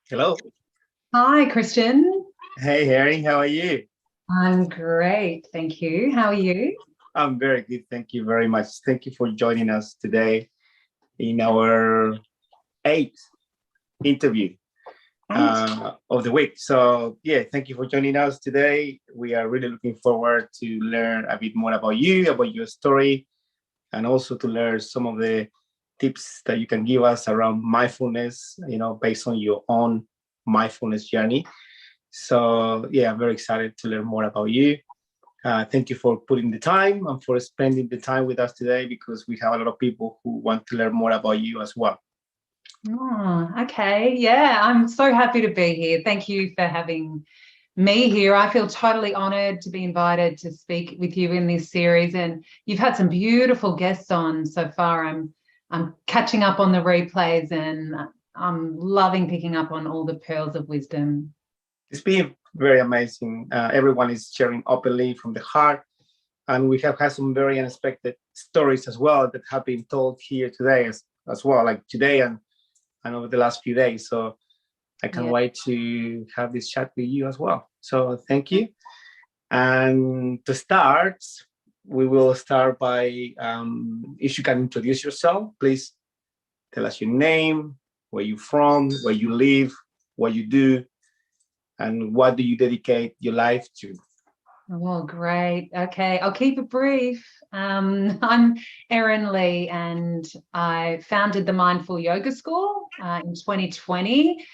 Hello. Hi, Christian. Hey, Erin, how are you? I'm great. Thank you. How are you? I'm very good. Thank you very much. Thank you for joining us today in our eighth interview Great. of the week. So, yeah, thank you for joining us today. We are really looking forward to learn a bit more about you, about your story, and also to learn some of the tips that you can give us around mindfulness, based on your own mindfulness journey. So, yeah, I'm very excited to learn more about you. Thank you for putting the time and for spending the time with us today because we have a lot of people who want to learn more about you as well. Oh, okay. Yeah, I'm so happy to be here. Thank you for having me here. I feel totally honored to be invited to speak with you in this series. And you've had some beautiful guests on so far. I'm catching up on the replays and I'm loving picking up on all the pearls of wisdom. It's been very amazing. Everyone is sharing openly from the heart. And we have had some very unexpected stories as well that have been told here today as well, like today and over the last few days. So I can't Yeah. wait to have this chat with you as well. So thank you. And to start, we will start by if you can introduce yourself, please tell us your name, where you're from, where you live, what you do, and what do you dedicate your life to. Oh, great. Okay, I'll keep it brief. I'm Erin Lee, and I founded the Mindful Yoga School in 2020.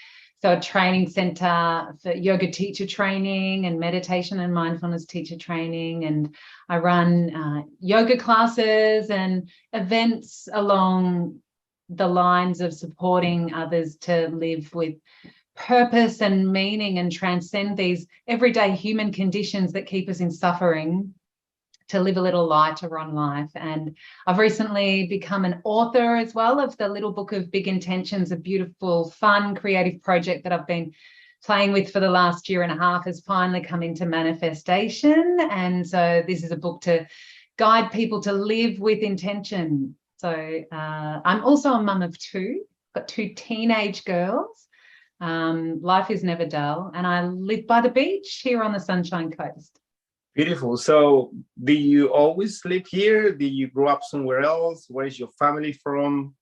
So, a training center for yoga teacher training and meditation and mindfulness teacher training. And I run yoga classes and events along the lines of supporting others to live with purpose and meaning and transcend these everyday human conditions that keep us in suffering to live a little lighter on life. And I've recently become an author as well of the Little Book of Big Intentions, a beautiful, fun, creative project that I've been playing with for the last year and a half has finally come into manifestation. And so this is a book to guide people to live with intention. So I'm also a mum of two, got two teenage girls. Life is never dull, and I live by the beach here on the Sunshine Coast. Beautiful. So, do you always live here? Did you grow up somewhere else? Where is your family from?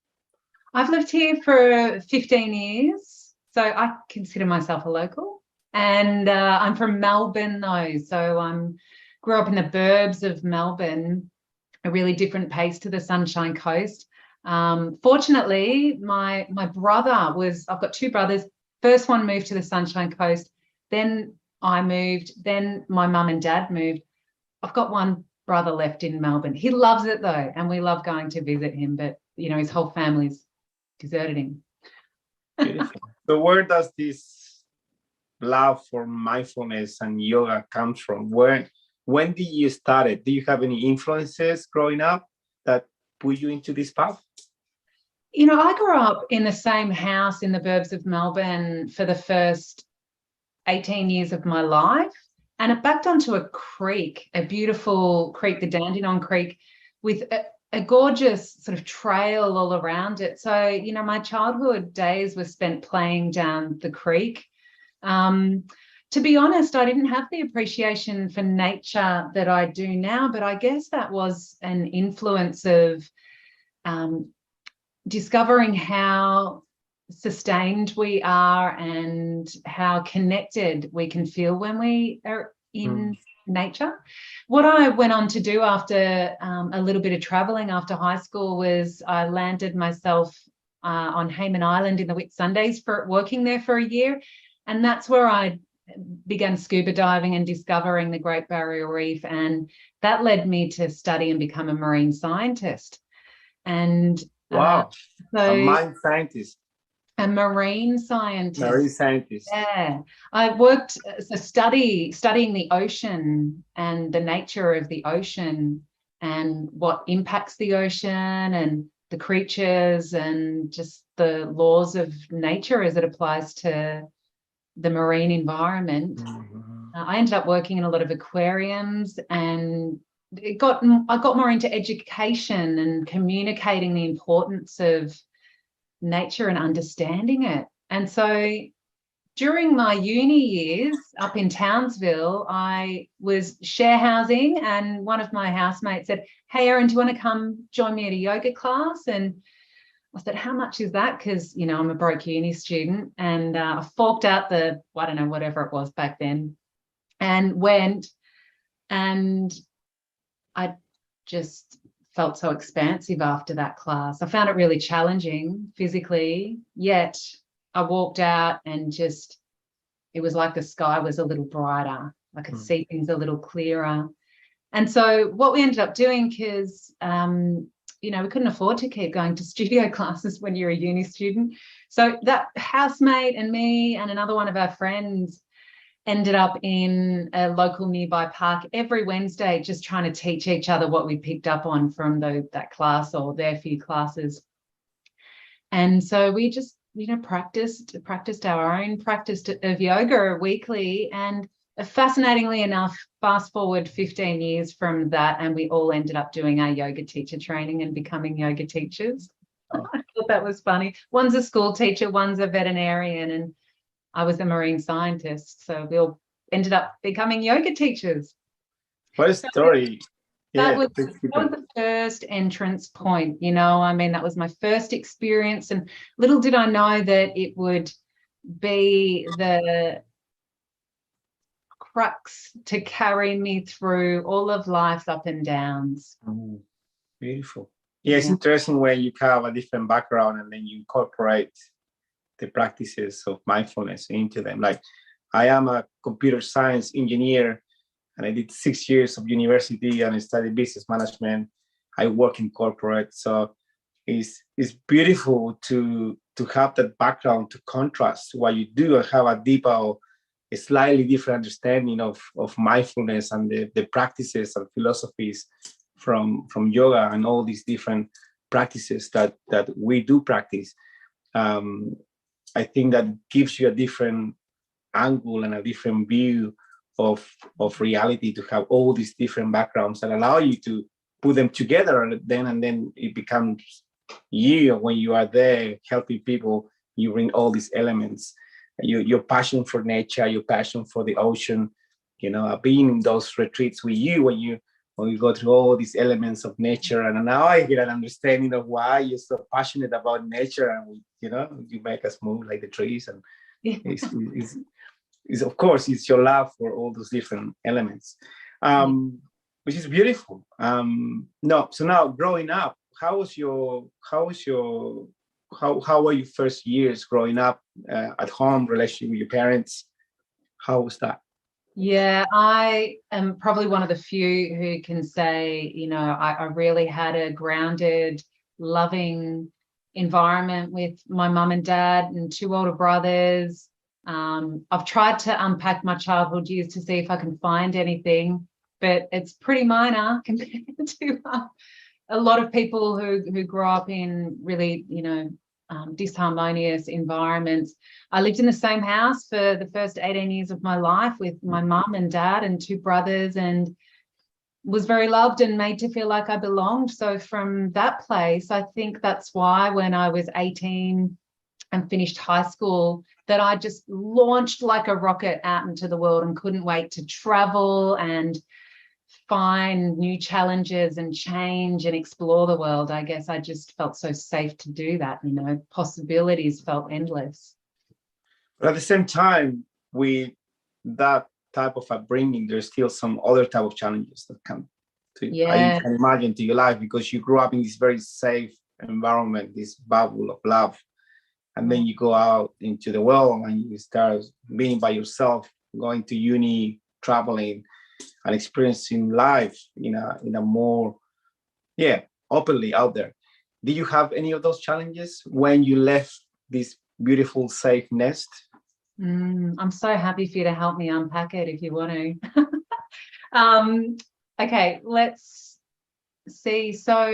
I've lived here for 15 years, so I consider myself a local. And I'm from Melbourne, though, so I grew up in the burbs of Melbourne, a really different pace to the Sunshine Coast. Fortunately, my brother was, I've got two brothers. First one moved to the Sunshine Coast, then I moved, then my mum and dad moved. I've got one brother left in Melbourne. He loves it though, and we love going to visit him, but his whole family's deserted him. Beautiful. So, where does this love for mindfulness and yoga come from? When did you start it? Do you have any influences growing up that put you into this path? I grew up in the same house in the burbs of Melbourne for the first 18 years of my life. And it backed onto a creek, a beautiful creek, the Dandenong Creek, with a gorgeous sort of trail all around it. So, my childhood days were spent playing down the creek. To be honest, I didn't have the appreciation for nature that I do now, but I guess that was an influence of discovering how sustained we are and how connected we can feel when we are in nature. What I went on to do after a little bit of traveling after high school was I landed myself on Hayman Island in the Whitsundays for working there for a year. And that's where I began scuba diving and discovering the Great Barrier Reef. And that led me to study and become a marine scientist. And Wow, a so mind scientist, a marine scientist. marine scientist. Yeah, I worked studying the ocean and the nature of the ocean and what impacts the ocean and the creatures and just the laws of nature as it applies to the marine environment. I ended up working in a lot of aquariums, and I got more into education and communicating the importance of nature and understanding it. And so during my uni years up in Townsville, I was share housing, and one of my housemates said, "Hey, Erin, do you want to come join me at a yoga class?" And I said, "How much is that?" Because, you know, I'm a broke uni student, and I forked out the, I don't know, whatever it was back then, and went, and I just felt so expansive after that class. I found it really challenging physically, yet I walked out and just, it was like the sky was a little brighter. I could see things a little clearer. And so what we ended up doing, because, you know, we couldn't afford to keep going to studio classes when you're a uni student. So that housemate and me and another one of our friends ended up in a local nearby park every Wednesday, just trying to teach each other what we picked up on from that class or their few classes. And so we just, you know, practiced our own practice of yoga weekly. And fascinatingly enough, fast forward 15 years from that, and we all ended up doing our yoga teacher training and becoming yoga teachers. Oh. I thought that was funny. One's a school teacher, one's a veterinarian, and I was a marine scientist. So we all ended up becoming yoga teachers. What a story. That was the first entrance point, you know. I mean, that was my first experience, and little did I know that it would be the crux to carry me through all of life's up and downs. Oh, beautiful. Yeah, it's interesting when you have a different background and then you incorporate the practices of mindfulness into them. Like, I am a computer science engineer, and I did 6 years of university and I studied business management. I work in corporate. So it's beautiful to have that background to contrast what you do and have a deeper, a slightly different understanding of mindfulness and the practices and philosophies from yoga and all these different practices that we do practice. I think that gives you a different angle and a different view of reality, to have all these different backgrounds that allow you to put them together, and then it becomes you. When you are there helping people, you bring all these elements, your passion for nature, your passion for the ocean. You know, I've been in those retreats with you when you go through all these elements of nature, and now I get an understanding of why you're so passionate about nature, and you know, you make us move like the trees, and it's of course it's your love for all those different elements, which is beautiful. No, so now growing up, how were your first years growing up at home, relationship with your parents? How was that? Yeah, I am probably one of the few who can say, you know, I really had a grounded, loving environment with my mum and dad and two older brothers. I've tried to unpack my childhood years to see if I can find anything, but it's pretty minor compared to a lot of people who grew up in really, you know, disharmonious environments. I lived in the same house for the first 18 years of my life with my mum and dad and two brothers, and was very loved and made to feel like I belonged. So from that place, I think that's why when I was 18 and finished high school, that I just launched like a rocket out into the world and couldn't wait to travel and find new challenges and change and explore the world. I guess I just felt so safe to do that, you know, possibilities felt endless. But at the same time, with that type of upbringing, there's still some other type of challenges that come to, I can imagine, to your life, because you grew up in this very safe environment, this bubble of love. And then you go out into the world and you start being by yourself, going to uni, traveling, and experiencing life in a more, openly out there. Did you have any of those challenges when you left this beautiful, safe nest? I'm so happy for you to help me unpack it if you want to. Okay, let's see. So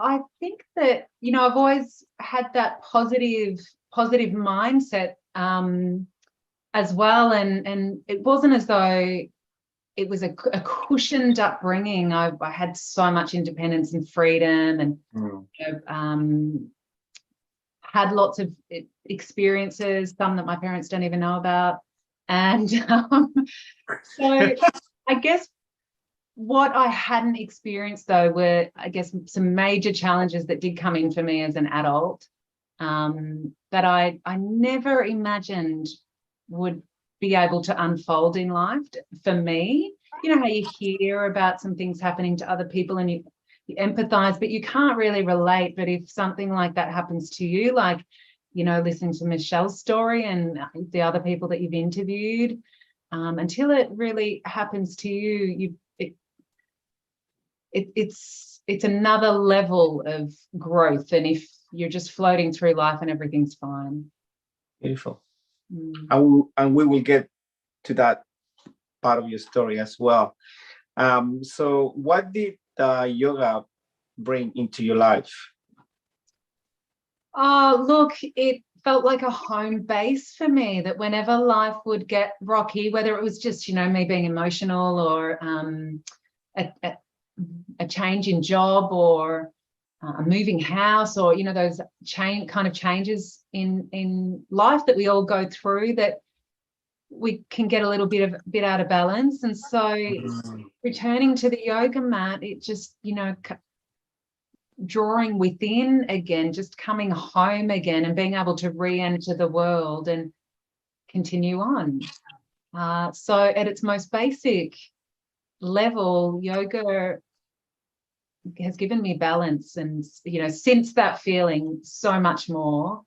I think that, you know, I've always had that positive mindset as well, and it wasn't as though it was a cushioned upbringing. I had so much independence and freedom, and you know, had lots of experiences, some that my parents don't even know about. And so I guess what I hadn't experienced, though, were, I guess, some major challenges that did come in for me as an adult, that I never imagined would be able to unfold in life for me. You know how you hear about some things happening to other people and you empathize, but you can't really relate. But if something like that happens to you, like, you know, listening to Michelle's story and the other people that you've interviewed, until it really happens to you, it's another level of growth than if you're just floating through life and everything's fine. Beautiful. And we will get to that part of your story as well. So what did yoga bring into your life? Oh, look, it felt like a home base for me, that whenever life would get rocky, whether it was just, you know, me being emotional or a change in job or a moving house, or, you know, those kind of changes in life that we all go through, that we can get a little bit out of balance. And so returning to the yoga mat, it just, you know, drawing within again, just coming home again and being able to re-enter the world and continue on. So at its most basic level, yoga has given me balance, and, you know, since that feeling, so much more,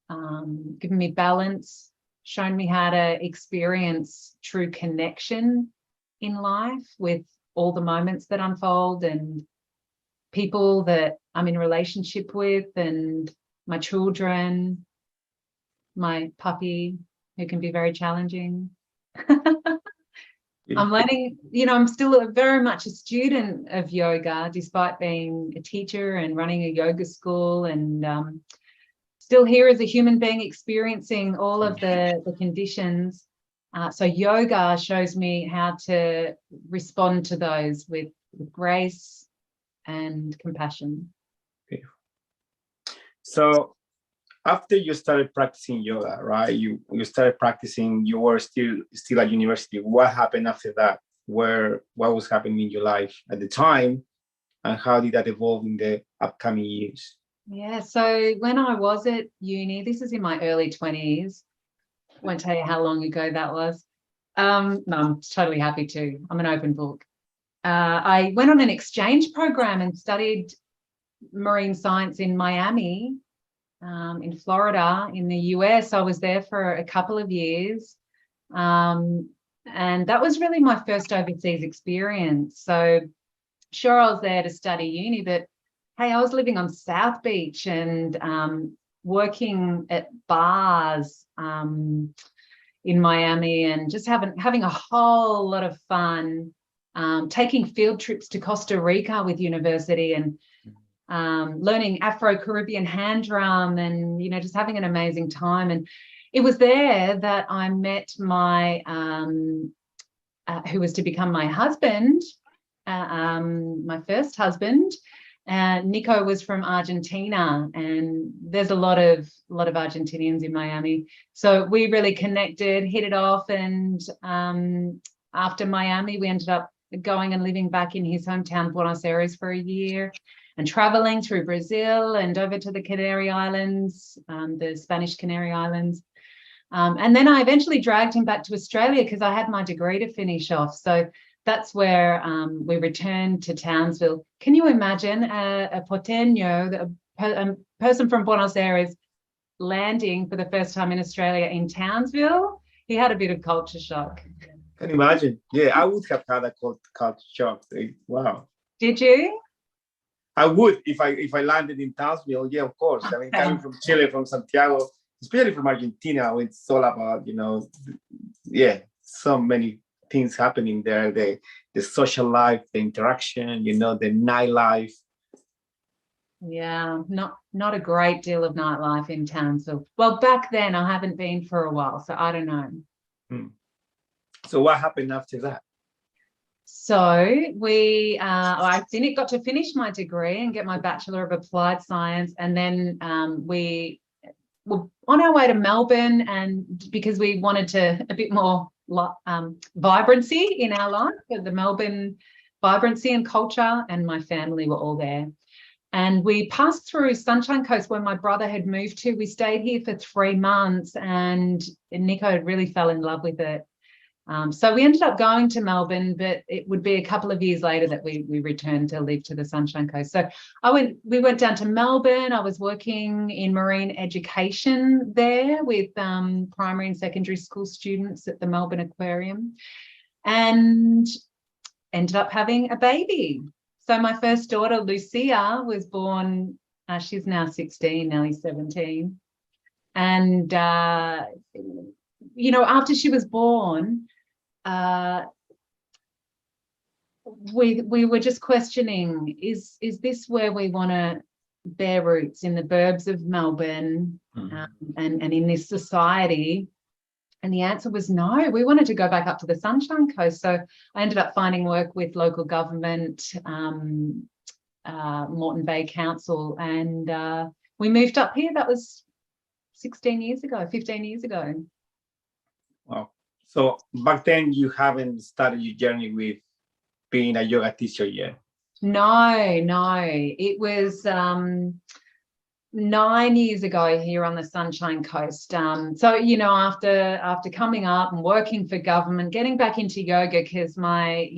given me balance, shown me how to experience true connection in life with all the moments that unfold and people that I'm in relationship with, and my children, my puppy, who can be very challenging. I'm learning, you know, I'm still very much a student of yoga, despite being a teacher and running a yoga school, and still here as a human being experiencing all of the conditions. So yoga shows me how to respond to those with grace and compassion. So after you started practicing yoga, right? You started practicing, you were still at university. What happened after that? What was happening in your life at the time, and how did that evolve in the upcoming years? Yeah, so when I was at uni, this is in my early 20s. Won't tell you how long ago that was. No, I'm totally happy to. I'm an open book. I went on an exchange program and studied marine science in Miami, in Florida, in the US. I was there for a couple of years. And that was really my first overseas experience. So sure, I was there to study uni, but hey, I was living on South Beach and working at bars in Miami, and just having a whole lot of fun, taking field trips to Costa Rica with university, and learning Afro-Caribbean hand drum, and, you know, just having an amazing time. And it was there that I met my who was to become my husband, my first husband. Nico was from Argentina, and there's a lot of Argentinians in Miami. So we really connected, hit it off, and after Miami, we ended up going and living back in his hometown, Buenos Aires, for a year, and traveling through Brazil and over to the Canary Islands, the Spanish Canary Islands. And then I eventually dragged him back to Australia because I had my degree to finish off. So that's where we returned to Townsville. Can you imagine a porteño, a person from Buenos Aires, landing for the first time in Australia in Townsville? He had a bit of culture shock. Can you imagine? Yeah, I would have had a culture shock. Wow. Did you? I would if I landed in Townsville. Yeah, of course. I mean, coming from Chile, from Santiago, especially from Argentina, it's all about, you know, yeah, so many things happening there. The social life, the interaction, you know, the nightlife. Yeah, not a great deal of nightlife in Townsville. Well, back then, I haven't been for a while, so I don't know. So what happened after that? So I got to finish my degree and get my Bachelor of Applied Science, and then we were on our way to Melbourne, and because we wanted to a bit more vibrancy in our life, the Melbourne vibrancy and culture, and my family were all there. And we passed through Sunshine Coast where my brother had moved to. We stayed here for 3 months, and Nico really fell in love with it. So we ended up going to Melbourne, but it would be a couple of years later that we returned to live to the Sunshine Coast. So we went down to Melbourne. I was working in marine education there with primary and secondary school students at the Melbourne Aquarium, and ended up having a baby. So my first daughter, Lucia, was born, she's now 16, nearly 17. And, after she was born, we were just questioning, is this where we want to bear roots, in the burbs of Melbourne, and in this society? And the answer was no. We wanted to go back up to the Sunshine Coast. So I ended up finding work with local government, Moreton Bay Council, and we moved up here. That was 15 years ago. Wow. So back then you haven't started your journey with being a yoga teacher yet? No. It was 9 years ago here on the Sunshine Coast. So, after coming up and working for government, getting back into yoga, because my,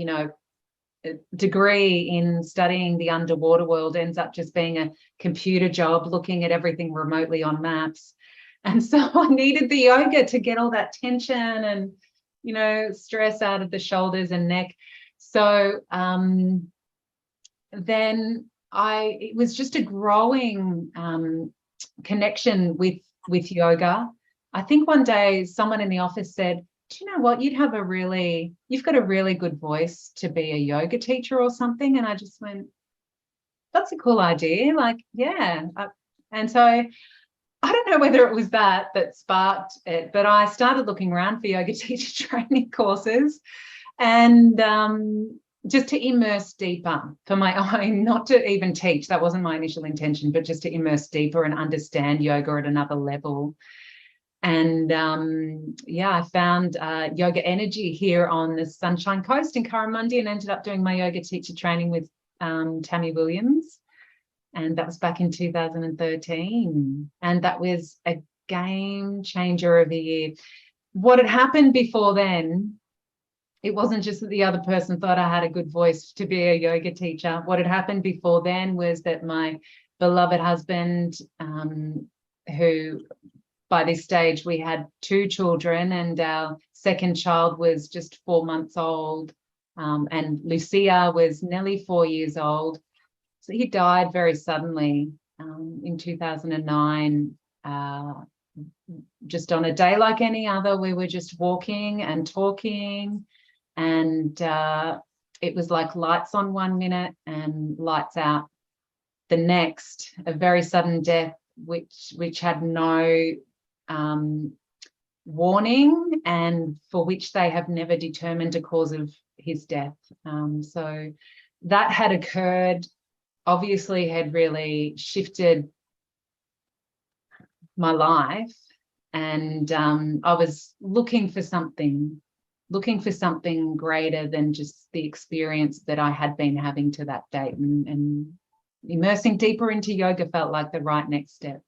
degree in studying the underwater world ends up just being a computer job, looking at everything remotely on maps. And so I needed the yoga to get all that tension and, stress out of the shoulders and neck. So then it was just a growing connection with yoga. I think one day someone in the office said, do you know what, you've got a really good voice to be a yoga teacher or something. And I just went, that's a cool idea. Like, yeah. And so I don't know whether it was that sparked it, but I started looking around for yoga teacher training courses, and just to immerse deeper for my own, not to even teach. That wasn't my initial intention, but just to immerse deeper and understand yoga at another level. And I found yoga energy here on the Sunshine Coast in Currimundi, and ended up doing my yoga teacher training with Tammy Williams. And that was back in 2013. And that was a game changer of a year. What had happened before then, it wasn't just that the other person thought I had a good voice to be a yoga teacher. What had happened before then was that my beloved husband, who by this stage we had 2 children, and our second child was just 4 months old, and Lucia was nearly 4 years old. So he died very suddenly in 2009. Just on a day like any other, we were just walking and talking, and it was like lights on 1 minute and lights out the next. A very sudden death, which had no warning, and for which they have never determined a cause of his death. So that had occurred, obviously had really shifted my life, and I was looking for something greater than just the experience that I had been having to that date, and immersing deeper into yoga felt like the right next step.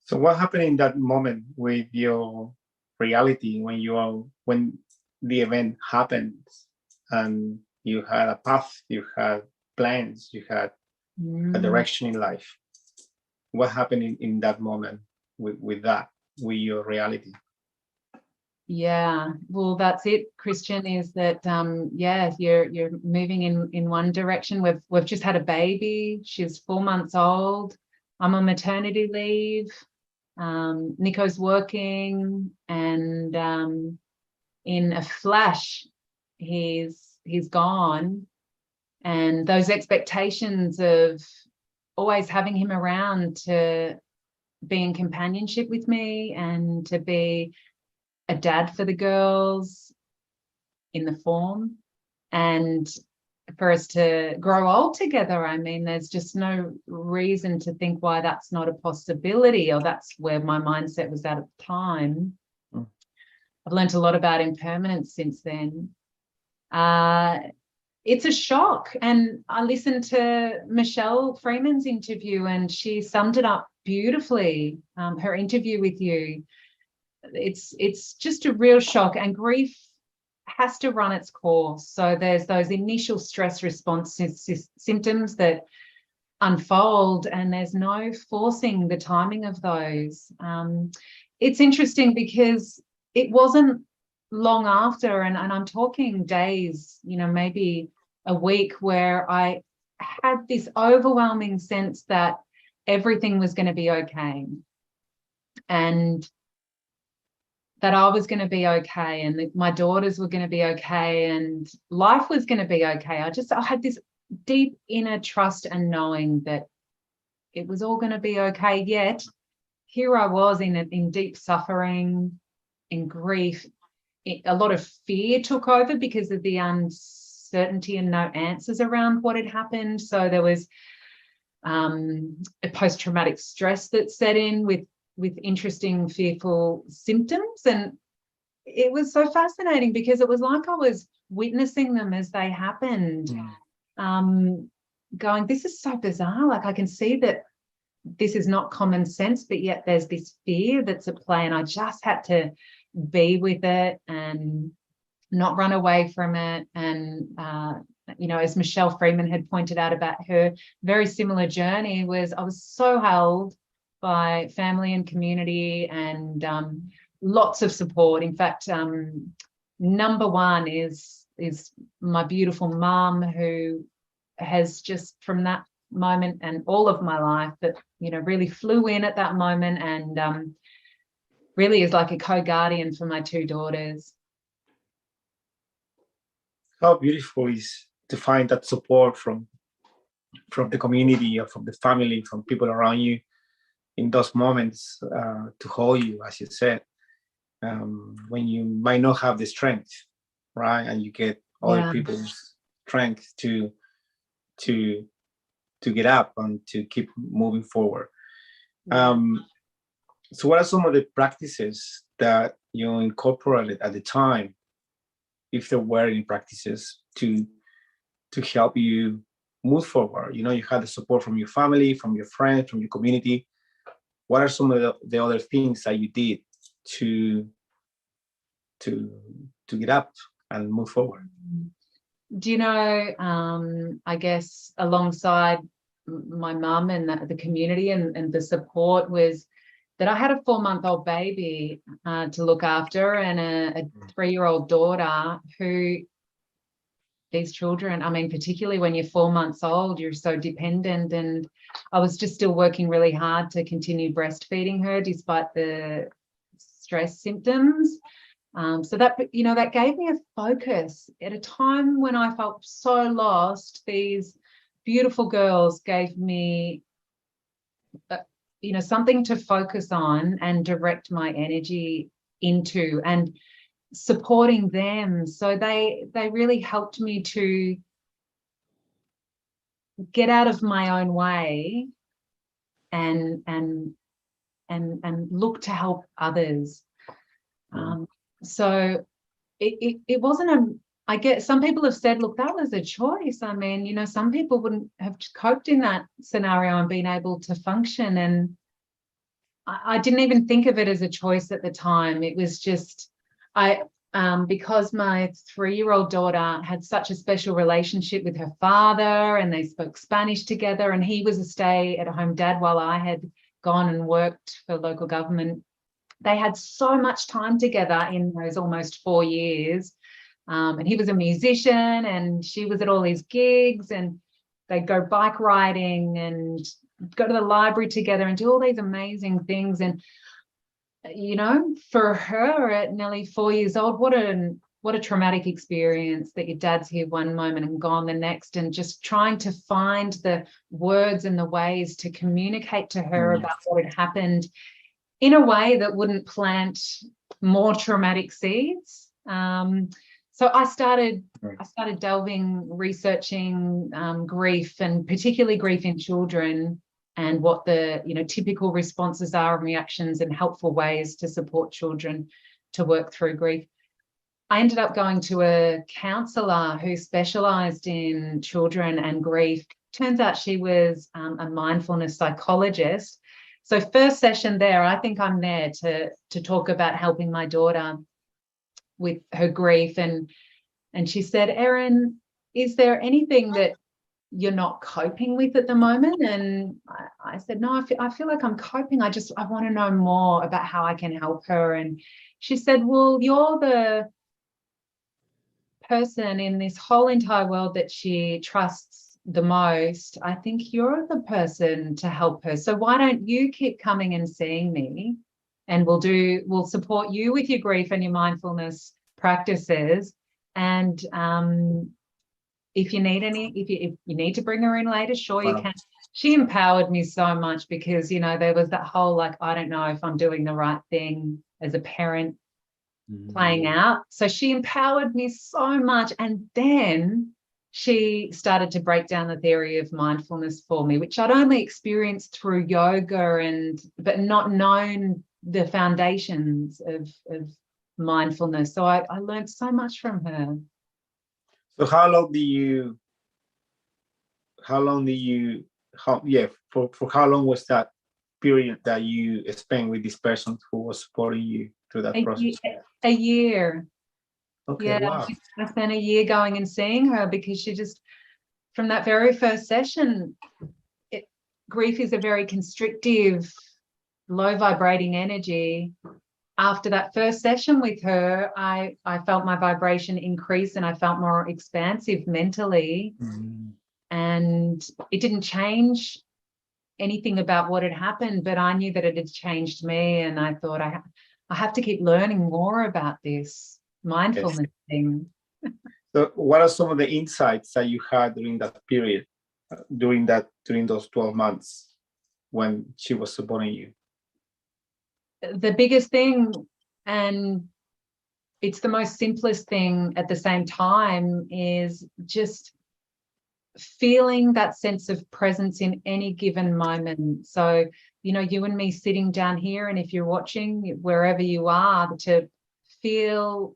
So what happened in that moment with your reality when the event happened and you had a path, you had plans, you had a direction in life? What happened in that moment with your reality? Yeah, well, that's it, Christian, is that you're moving in one direction. We've just had a baby. She's 4 months old. I'm on maternity leave. Nico's working, and in a flash he's gone. And those expectations of always having him around to be in companionship with me and to be a dad for the girls in the form, and for us to grow old together. I mean, there's just no reason to think why that's not a possibility, or that's where my mindset was at the time. I've learned a lot about impermanence since then. It's a shock. And I listened to Michelle Freeman's interview, and she summed it up beautifully, her interview with you. It's just a real shock, and grief has to run its course. So there's those initial stress response symptoms that unfold, and there's no forcing the timing of those. It's interesting because it wasn't long after, and I'm talking days, maybe a week, where I had this overwhelming sense that everything was going to be okay, and that I was going to be okay, and that my daughters were going to be okay, and life was going to be okay. I had this deep inner trust and knowing that it was all going to be okay. Yet here I was in deep suffering, in grief. A lot of fear took over because of the uncertainty and no answers around what had happened. So there was a post-traumatic stress that set in with interesting, fearful symptoms. And it was so fascinating because it was like I was witnessing them as they happened, going, this is so bizarre. Like, I can see that this is not common sense, but yet there's this fear that's at play, and I just had to be with it and not run away from it. And as Michelle Freeman had pointed out about her very similar journey, was I was so held by family and community, and lots of support. In fact, number one is my beautiful mum, who has just, from that moment and all of my life, that really flew in at that moment, and really is like a co-guardian for my two daughters. How beautiful is to find that support from the community, or from the family, from people around you in those moments, to hold you, as you said, when you might not have the strength, right? And you get other people's strength to get up and to keep moving forward. So what are some of the practices that you incorporated at the time, if there were any practices, to help you move forward? You had the support from your family, from your friends, from your community. What are some of the other things that you did to get up and move forward? Do I guess alongside my mum and the community and the support, was that I had a 4-month-old baby to look after, and a 3-year-old daughter who, these children, I mean, particularly when you're 4 months old, you're so dependent. And I was just still working really hard to continue breastfeeding her despite the stress symptoms. So that, that gave me a focus at a time when I felt so lost. These beautiful girls gave me, something to focus on and direct my energy into, and supporting them. So they really helped me to get out of my own way and look to help others. So it wasn't I get, some people have said, look, that was a choice. I mean, some people wouldn't have coped in that scenario and been able to function. And I didn't even think of it as a choice at the time. It was just, because my 3-year-old daughter had such a special relationship with her father, and they spoke Spanish together, and he was a stay-at-home dad while I had gone and worked for local government. They had so much time together in those almost 4 years. And he was a musician, and she was at all these gigs, and they'd go bike riding and go to the library together and do all these amazing things. And, for her at nearly 4 years old, what a traumatic experience that your dad's here one moment and gone the next, and just trying to find the words and the ways to communicate to her about what had happened in a way that wouldn't plant more traumatic seeds. So I started delving, researching grief, and particularly grief in children, and what the typical responses are and reactions, and helpful ways to support children to work through grief. I ended up going to a counsellor who specialised in children and grief. Turns out she was a mindfulness psychologist. So first session there, I think I'm there to talk about helping my daughter with her grief. And she said, Erin, is there anything that you're not coping with at the moment? And I said, no, I feel like I'm coping. I want to know more about how I can help her. And she said, well, you're the person in this whole entire world that she trusts the most. I think you're the person to help her. So why don't you keep coming and seeing me, and we'll support you with your grief and your mindfulness practices. And if you need to bring her in later, sure, you can. She empowered me so much, because there was that whole, like, I don't know if I'm doing the right thing as a parent playing out. So she empowered me so much. And then she started to break down the theory of mindfulness for me, which I'd only experienced through yoga, but not known the foundations of mindfulness. So I learned so much from her. So for how long was that period that you spent with this person who was supporting you through that process? A year. Okay, yeah, wow. I spent a year going and seeing her, because she just, from that very first session, grief is a very constrictive, low vibrating energy. After that first session with her, I felt my vibration increase, and I felt more expansive mentally. And it didn't change anything about what had happened, but I knew that it had changed me. And I thought, I have to keep learning more about this mindfulness thing. So what are some of the insights that you had during that period, during those 12 months when she was supporting you? The biggest thing, and it's the most simplest thing at the same time, is just feeling that sense of presence in any given moment. So, you and me sitting down here, and if you're watching, wherever you are, to feel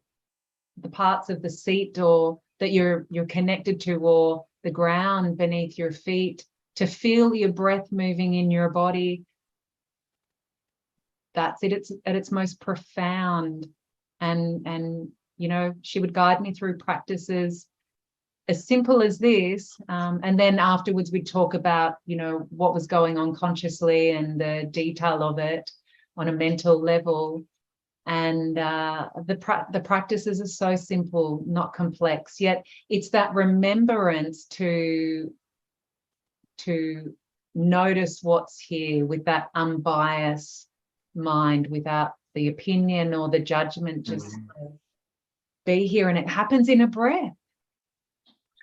the parts of the seat or that you're connected to, or the ground beneath your feet, to feel your breath moving in your body. That's it. It's at its most profound. And she would guide me through practices as simple as this, and then afterwards we'd talk about what was going on consciously and the detail of it on a mental level. And the practices are so simple, not complex, yet it's that remembrance to notice what's here with that unbiased mind, without the opinion or the judgment. Just be here, and it happens in a breath.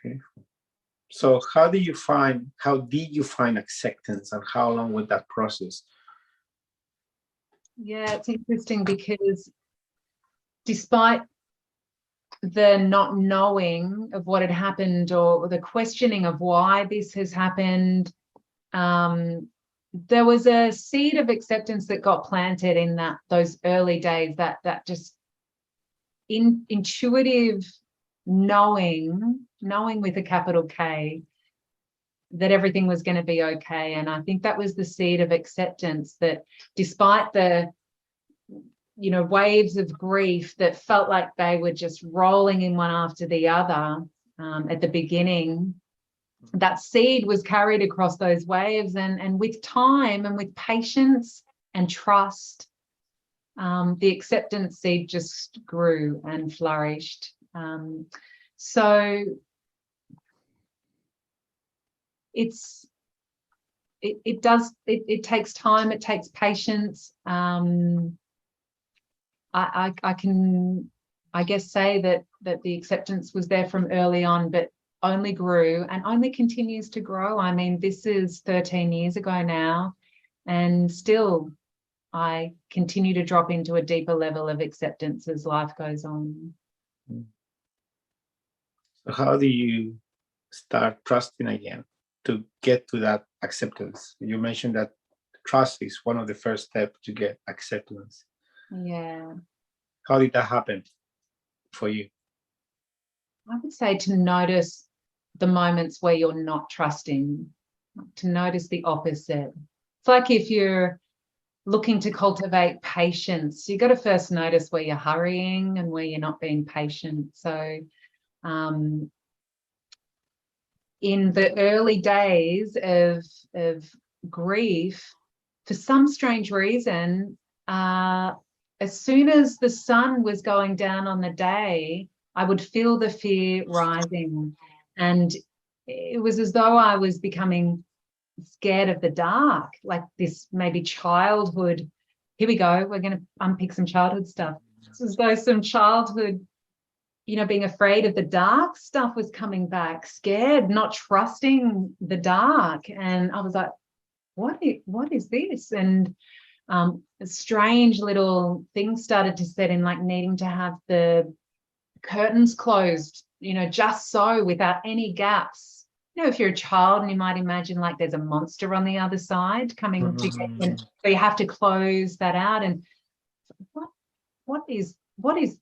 Okay. So how did you find acceptance, and how long was that process? Yeah, it's interesting, because despite the not knowing of what had happened, or the questioning of why this has happened, there was a seed of acceptance that got planted in those early days, that just intuitive knowing with a capital K, that everything was going to be okay. And I think that was the seed of acceptance, that despite the waves of grief that felt like they were just rolling in one after the other at the beginning, that seed was carried across those waves, and with time and with patience and trust, the acceptance seed just grew and flourished. So it takes time, it takes patience. I can, I guess, say that the acceptance was there from early on, but only grew and only continues to grow. I mean, this is 13 years ago now, and still I continue to drop into a deeper level of acceptance as life goes on. How do you start trusting again to get to that acceptance? You mentioned that trust is one of the first steps to get acceptance. Yeah. How did that happen for you? I would say to notice the moments where you're not trusting, to notice the opposite. It's like if you're looking to cultivate patience, you got to first notice where you're hurrying and where you're not being patient. So in the early days of grief, for some strange reason, as soon as the sun was going down on the day, I would feel the fear rising. And it was as though I was becoming scared of the dark, like this maybe childhood. Here we go. We're going to unpick some childhood stuff. It's as though some childhood, being afraid of the dark stuff was coming back, scared, not trusting the dark. And I was like, what is this? And strange little things started to set in, like needing to have the curtains closed, just so, without any gaps. If you're a child and you might imagine like there's a monster on the other side coming to get you, so you have to close that out. And what is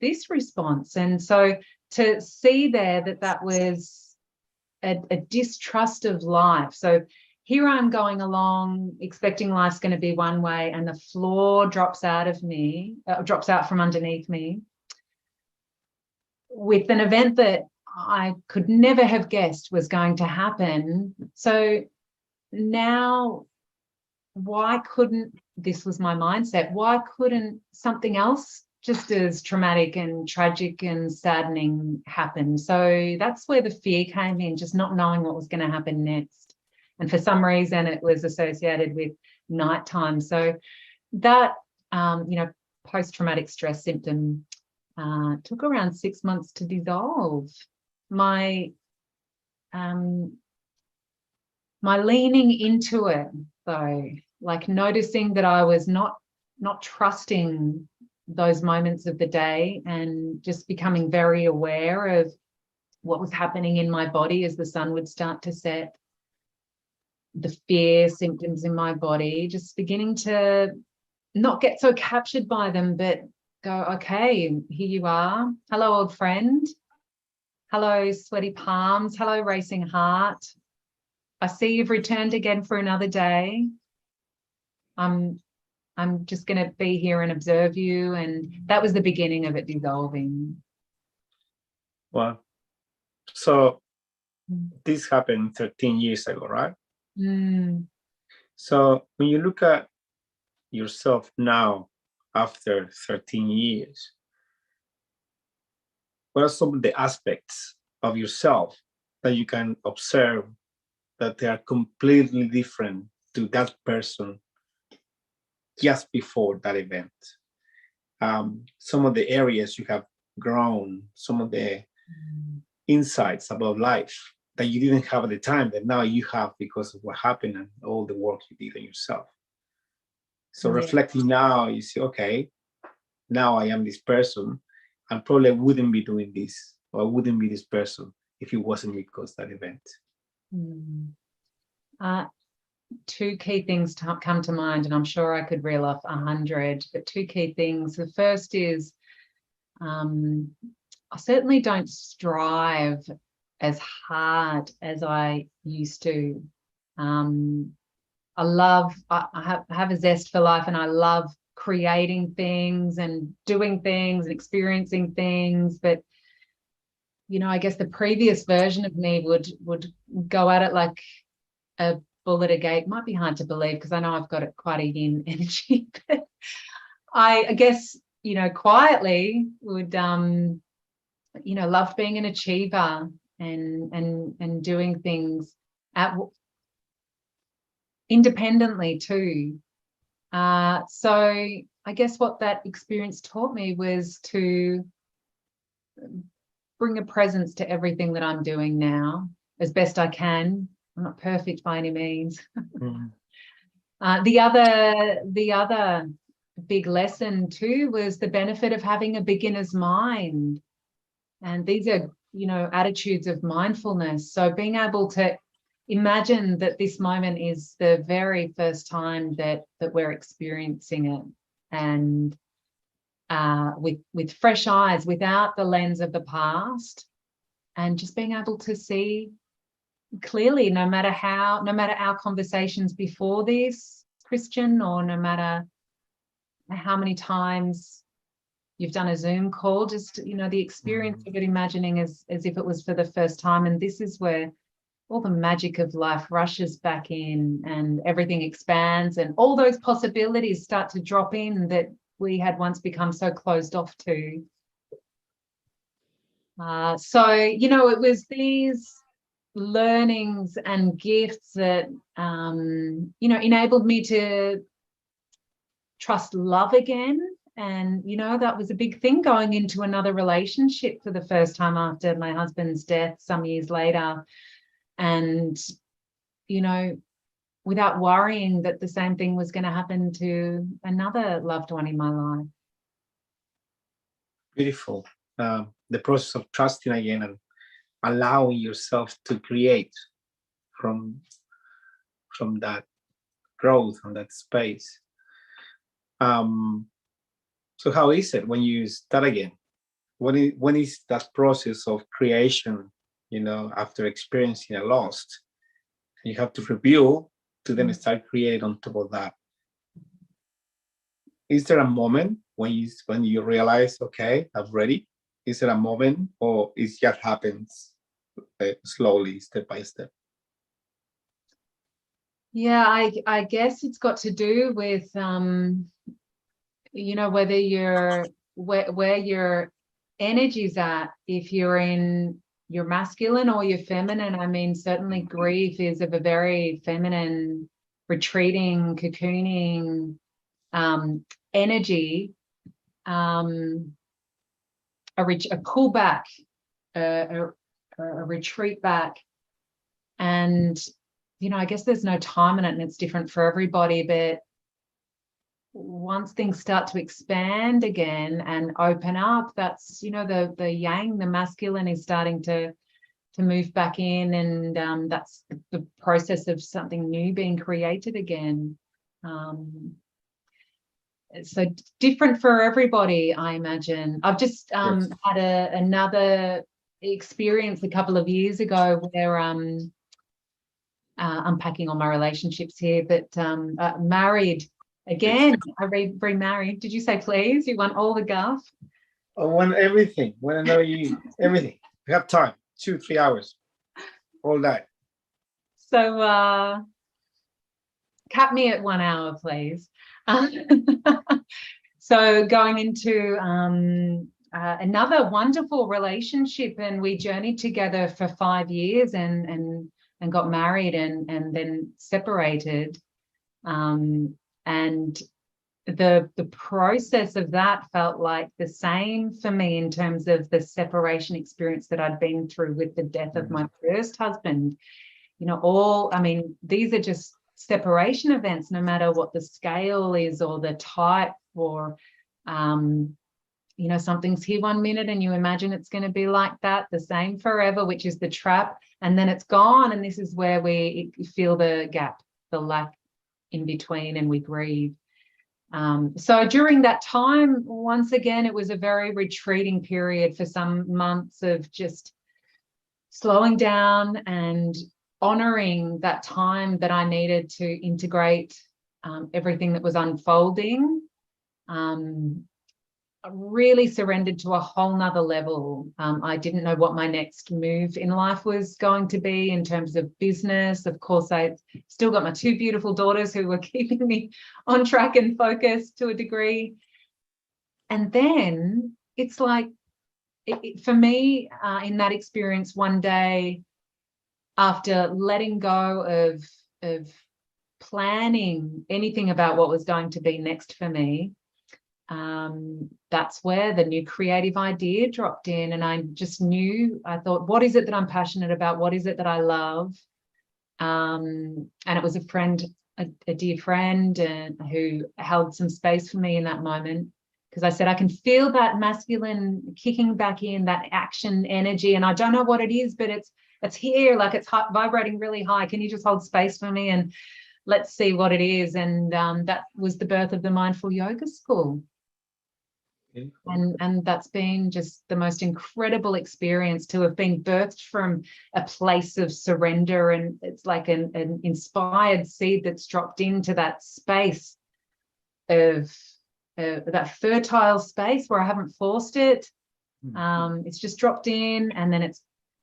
this response? And so to see there that was a distrust of life. So here I'm going along expecting life's going to be one way, and the floor drops out from underneath me with an event that I could never have guessed was going to happen. So now, this was my mindset, why couldn't something else just as traumatic and tragic and saddening happen? So that's where the fear came in, just not knowing what was going to happen next. And for some reason, it was associated with nighttime. So that, post-traumatic stress symptom took around 6 months to dissolve. My leaning into it, though, like noticing that I was not trusting those moments of the day, and just becoming very aware of what was happening in my body as the sun would start to set, the fear symptoms in my body, just beginning to not get so captured by them, but go, okay, here you are. Hello, old friend. Hello, sweaty palms. Hello, racing heart. I see you've returned again for another day. I'm just going to be here and observe you. And that was the beginning of it dissolving. Wow. So this happened 13 years ago, right? Mm. So when you look at yourself now, after 13 years, what are some of the aspects of yourself that you can observe that they are completely different to that person just before that event? Some of the areas you have grown, some of the insights about life that you didn't have at the time that now you have because of what happened and all the work you did on yourself. So reflecting now, you see, okay, now I am this person, and probably I wouldn't be doing this, or I wouldn't be this person if it wasn't because that event. Two key things come to mind, and I'm sure I could reel off 100, but two key things. The first is I certainly don't strive as hard as I used to. I have a zest for life, and I love creating things and doing things and experiencing things. But, I guess the previous version of me would go at it like a bull at a gate. Might be hard to believe because I know I've got quite a yin energy, but I guess, quietly would, loved being an achiever and doing things independently too. So I guess what that experience taught me was to bring a presence to everything that I'm doing now as best I can. I'm not perfect by any means. The other big lesson too was the benefit of having a beginner's mind. And these are attitudes of mindfulness. So being able to imagine that this moment is the very first time that we're experiencing it, and with fresh eyes, without the lens of the past, and just being able to see clearly, no matter our conversations before this, Christian, or no matter how many times you've done a Zoom call, just the experience of it, imagining as if it was for the first time. And this is where all the magic of life rushes back in, and everything expands, and all those possibilities start to drop in that we had once become so closed off to. So it was these learnings and gifts that enabled me to trust love again. And that was a big thing, going into another relationship for the first time after my husband's death some years later, and without worrying that the same thing was going to happen to another loved one in my life. Beautiful. The process of trusting again and allowing yourself to create from that growth and that space. So how is it when you start again? When is that process of creation, after experiencing a loss, you have to rebuild to then start creating on top of that? Is there a moment when you realize, okay, I'm ready? Is there a moment, or it just happens slowly, step by step? Yeah, I guess it's got to do with whether where your energy's at, if you're in your masculine or your feminine. I mean, certainly grief is of a very feminine, retreating, cocooning energy, a pullback, a retreat back. And I guess there's no time in it, and it's different for everybody. But once things start to expand again and open up, that's the yang, the masculine, is starting to move back in, and that's the process of something new being created again. So different for everybody, I imagine. I've just Yes. had another experience a couple of years ago where unpacking all my relationships here, but married again. I remarried. Did you say please? You want all the guff? I want everything. Want to know you everything. We have time, 2-3 hours, all that. So cap me at 1 hour, please. So going into another wonderful relationship, and we journeyed together for 5 years and got married and then separated. And the process of that felt like the same for me in terms of the separation experience that I'd been through with the death of my first husband. These are just separation events, no matter what the scale is or the type, or something's here 1 minute and you imagine it's going to be like that, the same forever, which is the trap, and then it's gone, and this is where we feel the gap, the lack in between, and we grieve. So during that time, once again, it was a very retreating period for some months of just slowing down and honoring that time that I needed to integrate everything that was unfolding. I really surrendered to a whole nother level. I didn't know what my next move in life was going to be in terms of business. Of course, I still got my 2 beautiful daughters who were keeping me on track and focused to a degree. And then it's like, for me, in that experience, one day, after letting go of planning anything about what was going to be next for me, that's where the new creative idea dropped in. And I just knew, I thought, what is it that I'm passionate about? What is it that I love? And it was a dear friend who held some space for me in that moment, because I said I can feel that masculine kicking back in, that action energy, and I don't know what it is, but it's here, like it's vibrating really high. Can you just hold space for me and let's see what it is? And that was the birth of the Mindful Yoga School. And that's been just the most incredible experience to have been birthed from a place of surrender. And it's like an inspired seed that's dropped into that space of that fertile space where I haven't forced it. It's just dropped in, and then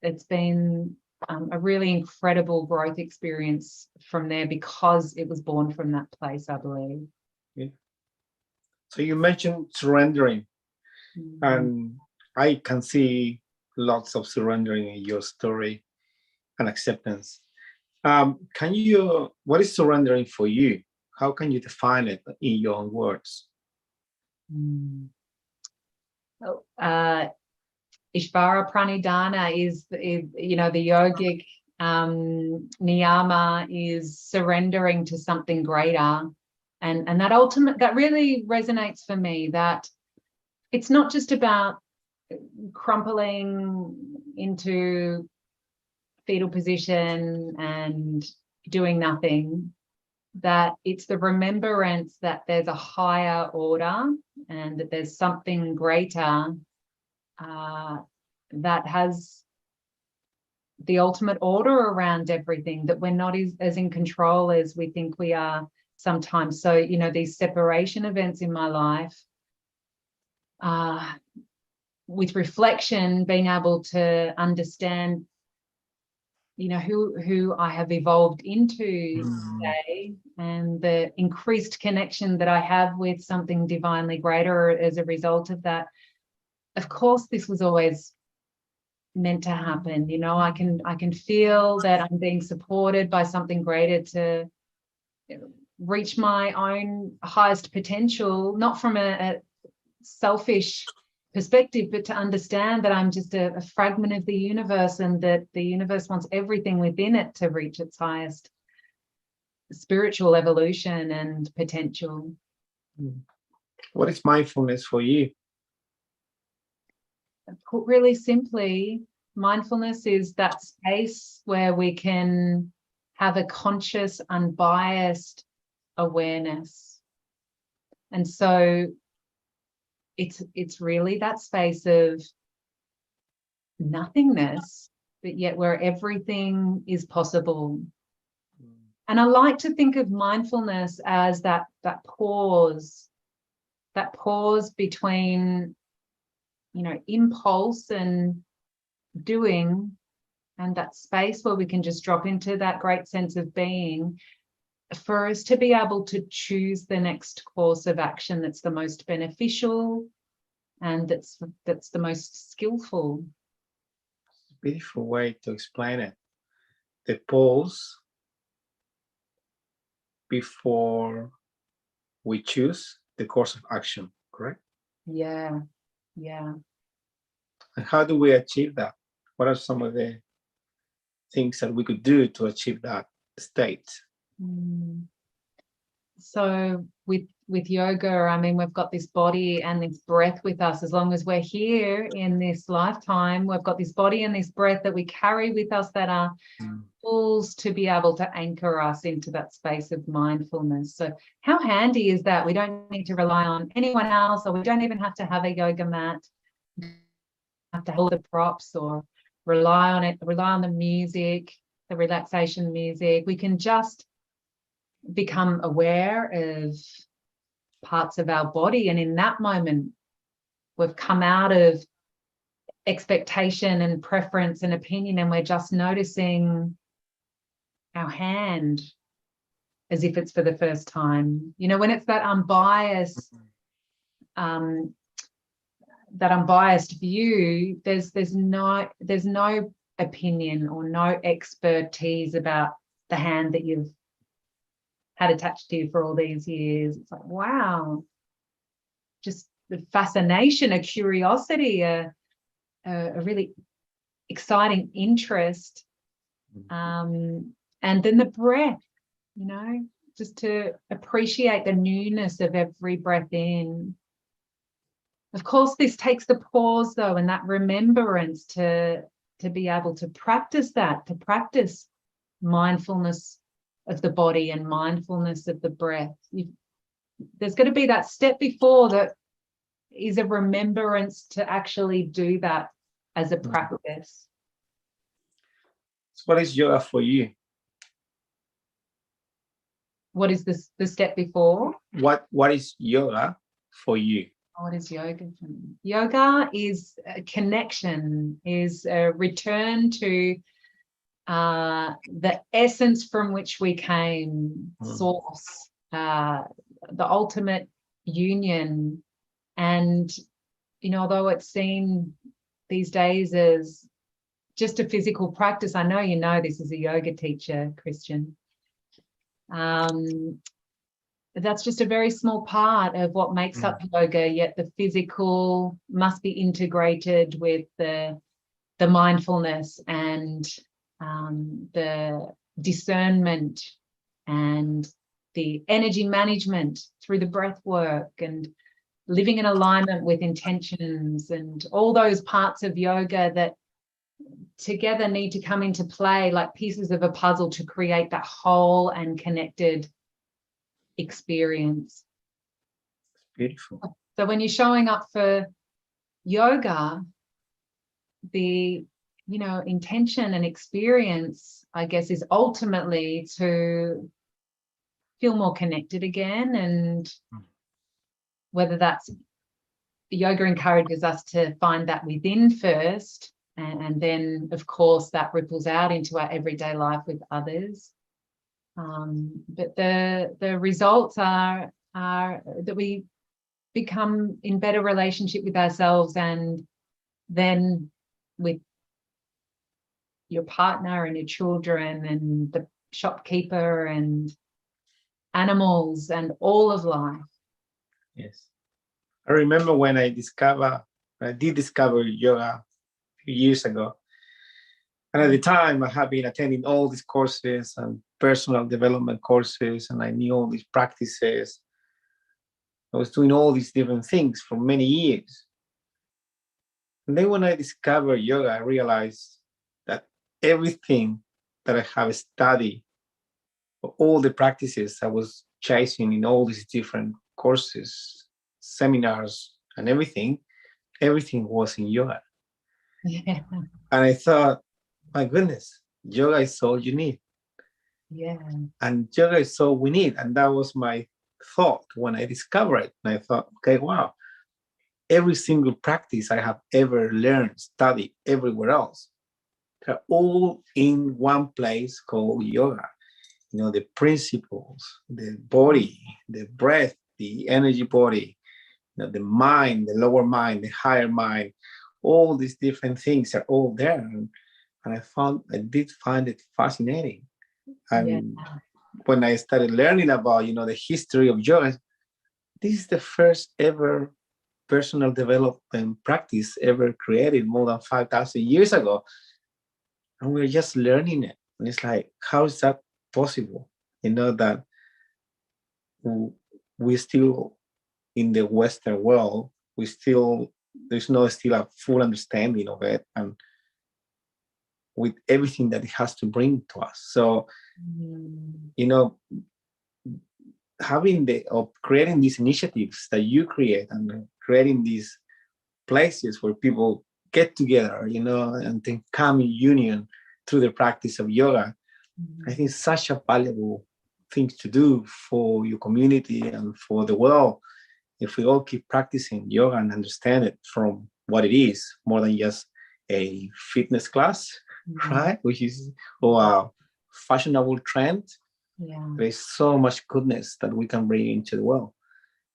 it's been a really incredible growth experience from there, because it was born from that place, I believe. Yeah. So you mentioned surrendering, and I can see lots of surrendering in your story and acceptance. What is surrendering for you? How can you define it in your own words? Ishvara Pranidhana is the yogic niyama is surrendering to something greater. And that really resonates for me, that it's not just about crumpling into fetal position and doing nothing, that it's the remembrance that there's a higher order and that there's something greater that has the ultimate order around everything, that we're not as in control as we think we are sometimes. So, these separation events in my life, with reflection, being able to understand, who I have evolved into today, and the increased connection that I have with something divinely greater as a result of that. Of course, this was always meant to happen. I can feel that I'm being supported by something greater to reach my own highest potential, not from a selfish perspective, but to understand that I'm just a fragment of the universe, and that the universe wants everything within it to reach its highest spiritual evolution and potential. What is mindfulness for you? Put really simply, mindfulness is that space where we can have a conscious, unbiased awareness. And so it's really that space of nothingness, but yet where everything is possible. And I like to think of mindfulness as that pause between impulse and doing, and that space where we can just drop into that great sense of being, for us to be able to choose the next course of action that's the most beneficial and that's the most skillful. Beautiful way to explain it. The pause before we choose the course of action, correct? Yeah. And how do we achieve that? What are some of the things that we could do to achieve that state? So with yoga, we've got this body and this breath with us. As long as we're here in this lifetime, we've got this body and this breath that we carry with us, that are tools to be able to anchor us into that space of mindfulness. So how handy is that? We don't need to rely on anyone else, or we don't even have to have a yoga mat. We don't have to hold the props or rely on the music, the relaxation music. We can just become aware of parts of our body, and in that moment we've come out of expectation and preference and opinion, and we're just noticing our hand as if it's for the first time. When it's that unbiased view, there's no opinion or no expertise about the hand that you've had attached to you for all these years. It's like, wow, just the fascination, a curiosity, a really exciting interest, and then the breath, just to appreciate the newness of every breath in, Of course, this takes the pause, though, and that remembrance to be able to practice that, to practice mindfulness of the body and mindfulness of the breath. There's going to be that step before that is a remembrance to actually do that as a practice. So what is yoga for you? What is this, the step before? What is yoga for you? What is yoga for me? Yoga is a connection, is a return to the essence from which we came, source, the ultimate union. And, you know, although it's seen these days as just a physical practice, I know you know this as a yoga teacher, Christian. That's just a very small part of what makes up yoga, yet the physical must be integrated with the mindfulness and the discernment and the energy management through the breath work and living in alignment with intentions and all those parts of yoga that together need to come into play like pieces of a puzzle to create that whole and connected experience. Beautiful. So when you're showing up for yoga, the intention and experience, I guess, is ultimately to feel more connected again. And whether that's yoga encourages us to find that within first, and then, of course, that ripples out into our everyday life with others. But the results are that we become in better relationship with ourselves and then with your partner and your children and the shopkeeper and animals and all of life. Yes. I remember when I did discover yoga a few years ago. And at the time, I had been attending all these courses and personal development courses, and I knew all these practices. I was doing all these different things for many years. And then when I discovered yoga, I realized that everything that I have studied, all the practices I was chasing in all these different courses, seminars, and everything was in yoga. Yeah. And I thought, my goodness, yoga is all you need. Yeah. And yoga is all we need. And that was my thought when I discovered it. And I thought, okay, wow, every single practice I have ever learned, studied everywhere else, they're all in one place called yoga. You know, the principles, the body, the breath, the energy body, the mind, the lower mind, the higher mind, all these different things are all there. And I did find it fascinating. And when I started learning about, the history of yoga, this is the first ever personal development practice ever created more than 5,000 years ago. And we're just learning it. And it's like, how is that possible? That we still, in the Western world, there's not still a full understanding of it. And with everything that it has to bring to us. So, creating these initiatives that you create and creating these places where people get together, and then come in union through the practice of yoga, I think it's such a valuable thing to do for your community and for the world. If we all keep practicing yoga and understand it from what it is, more than just a fitness class, right? Which is a fashionable trend. Yeah. There's so much goodness that we can bring into the world.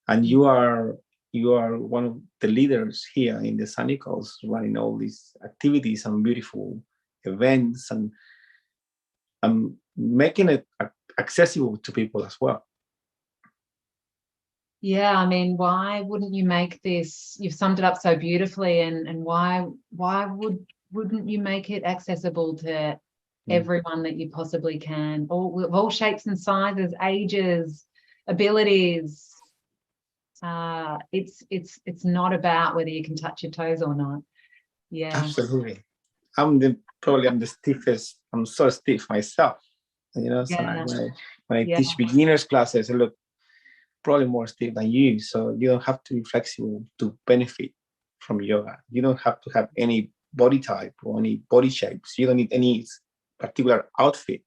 And you are one of the leaders here in the Sunny Coast, running all these activities and beautiful events and making it accessible to people as well. Yeah, I mean, why wouldn't you make this? You've summed it up so beautifully, and why wouldn't you make it accessible to everyone that you possibly can, all shapes and sizes, ages, abilities, it's not about whether you can touch your toes or not. Yeah. Absolutely. I'm the stiffest. I'm so stiff myself. So Yeah. when I Yeah. teach beginners classes, I look probably more stiff than you. So you don't have to be flexible to benefit from yoga. You don't have to have any body type or any body shapes. You don't need any particular outfit.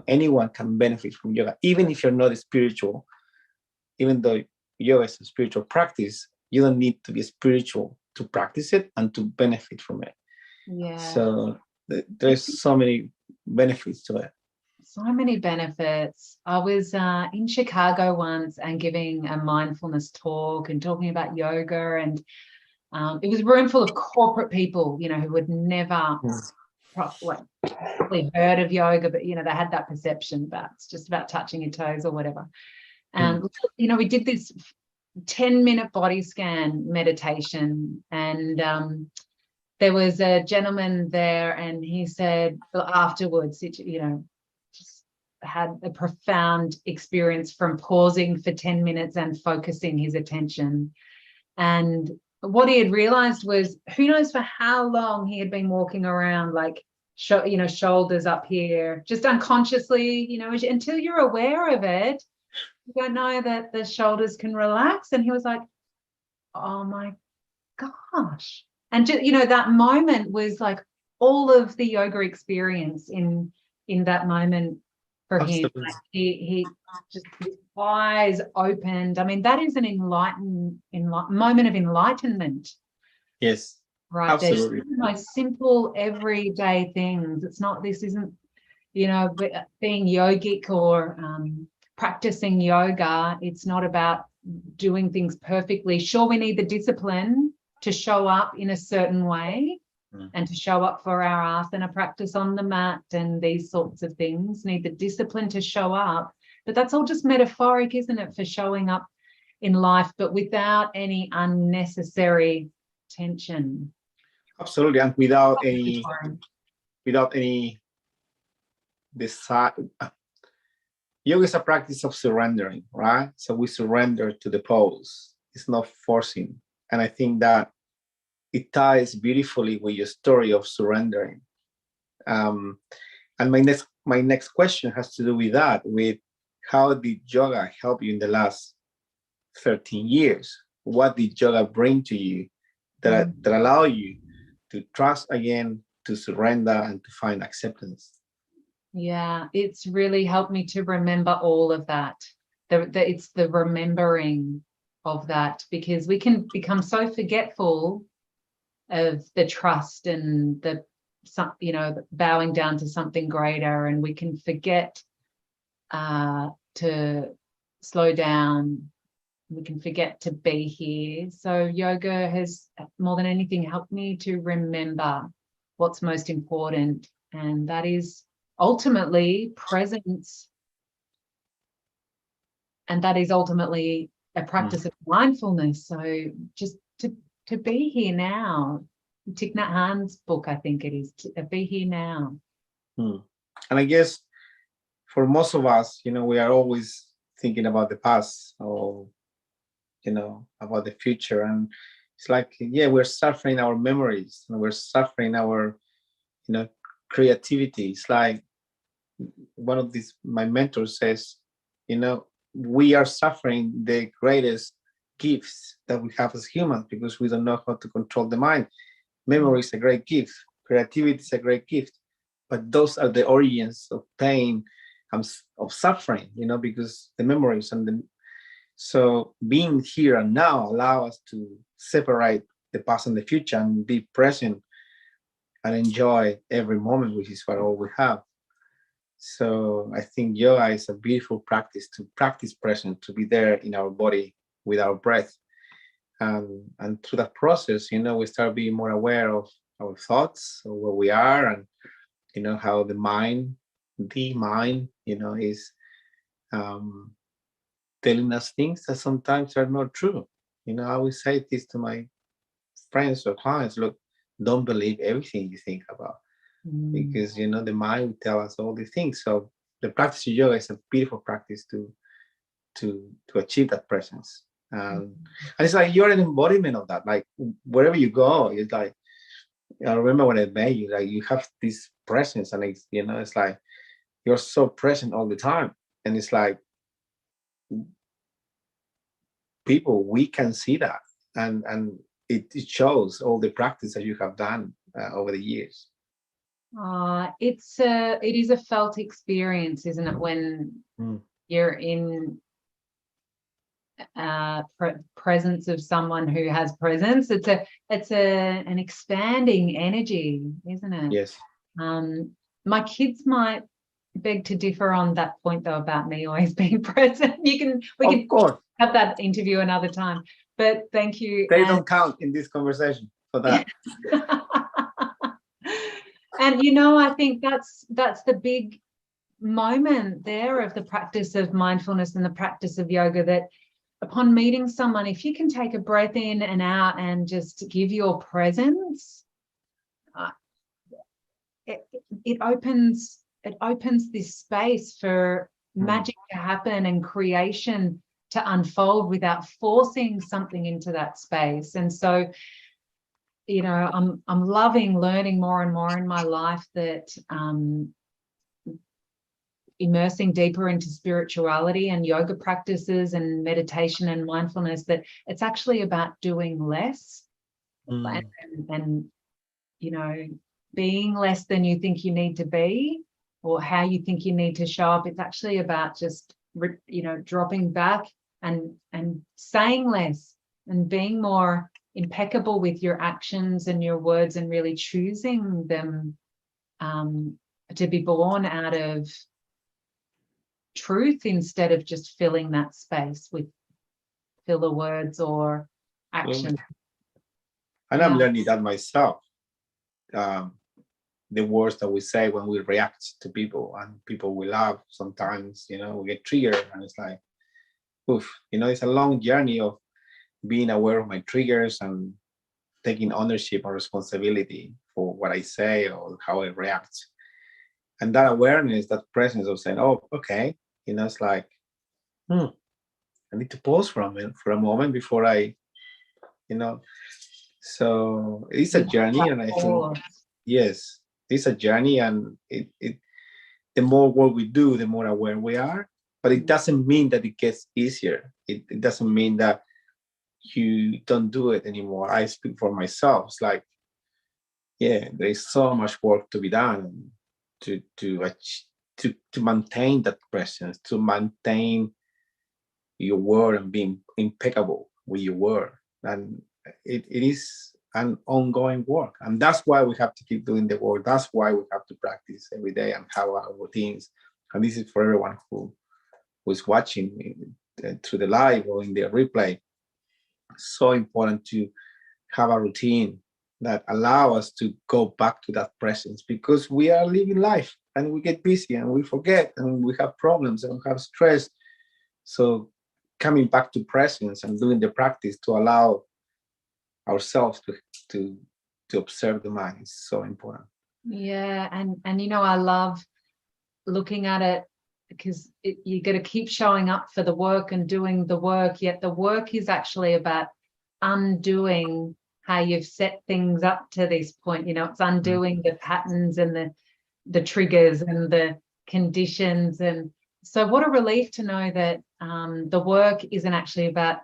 Anyone can benefit from yoga, even if you're not spiritual. Even though yoga is a spiritual practice, you don't need to be spiritual to practice it and to benefit from it. Yeah. So there's so many benefits to it. So many benefits. I was in Chicago once and giving a mindfulness talk and talking about yoga, and it was a room full of corporate people, who would never probably heard of yoga, but they had that perception about it's just about touching your toes or whatever. And we did this 10-minute body scan meditation, and there was a gentleman there, and he said afterwards, just had a profound experience from pausing for 10 minutes and focusing his attention. And what he had realized was, who knows for how long he had been walking around like, shoulders up here, just unconsciously, until you're aware of it, you don't know that the shoulders can relax. And he was like, oh my gosh. And that moment was like all of the yoga experience in that moment for him. Like he just, his eyes opened. I mean, that is an moment of enlightenment. Yes. Right. Absolutely. There's the most simple everyday things. This isn't, being yogic or practicing yoga. It's not about doing things perfectly. Sure, we need the discipline to show up in a certain way and to show up for our asana practice on the mat and these sorts of things. Need the discipline to show up. But that's all just metaphoric, isn't it, for showing up in life, but without any unnecessary tension. Absolutely. And without any desire. Yoga is a practice of surrendering, right? So we surrender to the pose. It's not forcing. And I think that it ties beautifully with your story of surrendering. And my next question has to do with that, with how did yoga help you in the last 13 years? What did yoga bring to you that allow you to trust again, to surrender, and to find acceptance? Yeah, it's really helped me to remember all of that. It's the remembering of that, because we can become so forgetful of the trust and the bowing down to something greater, and we can forget to slow down. We can forget to be here. So yoga has, more than anything, helped me to remember what's most important, and that is ultimately presence. And that is ultimately a practice of mindfulness. So just to be here now. Thich Nhat Hanh's book, I think it is, to be here now. And I guess for most of us, we are always thinking about the past or, about the future. And it's like, we're suffering our memories and we're suffering our, creativity. It's like one of my mentors says, we are suffering the greatest gifts that we have as humans because we don't know how to control the mind. Memory is a great gift. Creativity is a great gift. But those are the origins of pain, of suffering, because the memories so being here and now allow us to separate the past and the future and be present and enjoy every moment, which is what all we have. So I think yoga is a beautiful practice to practice present, to be there in our body with our breath. And through that process, we start being more aware of our thoughts, of where we are, and, how the mind, is telling us things that sometimes are not true. I always say this to my friends or clients: look, don't believe everything you think about, because the mind will tell us all these things. So the practice of yoga is a beautiful practice to achieve that presence. And it's like you're an embodiment of that. Like wherever you go, it's like, I remember when I met you, like you have this presence, and it's, it's like you're so present all the time. And it's like people, we can see that, and it shows all the practice that you have done over the years. It is a felt experience, isn't it, when you're in presence of someone who has presence. It's an expanding energy, isn't it? Yes. My kids might beg to differ on that point, though, about me always being present. We can have that interview another time, but thank you. They don't count in this conversation for that. And I think that's the big moment there of the practice of mindfulness and the practice of yoga, that upon meeting someone, if you can take a breath in and out and just give your presence, it opens this space for magic to happen and creation to unfold without forcing something into that space. And so, I'm loving learning more and more in my life that immersing deeper into spirituality and yoga practices and meditation and mindfulness, that it's actually about doing less and being less than you think you need to be, or how you think you need to show up. It's actually about just dropping back and saying less and being more impeccable with your actions and your words, and really choosing them to be born out of truth, instead of just filling that space with filler words or action. And I'm learning that myself. The words that we say when we react to people, and people we love, sometimes, we get triggered, and it's like, oof, it's a long journey of being aware of my triggers and taking ownership or responsibility for what I say or how I react. And that awareness, that presence of saying, oh, okay, it's like, I need to pause for a moment before I, so it's a journey. And I think, yes, it's a journey, and the more work we do, the more aware we are. But it doesn't mean that it gets easier. It doesn't mean that you don't do it anymore. I speak for myself. It's like, there's so much work to be done to maintain that presence, to maintain your word and being impeccable with your word. And it is an ongoing work. And that's why we have to keep doing the work. That's why we have to practice every day and have our routines. And this is for everyone who is watching through the live or in the replay. So important to have a routine that allow us to go back to that presence, because we are living life and we get busy and we forget and we have problems and we have stress. So coming back to presence and doing the practice to allow ourselves to observe the mind is so important. Yeah, and I love looking at it, because you got to keep showing up for the work and doing the work, yet the work is actually about undoing how you've set things up to this point. It's undoing the patterns and the triggers and the conditions. And so what a relief to know that the work isn't actually about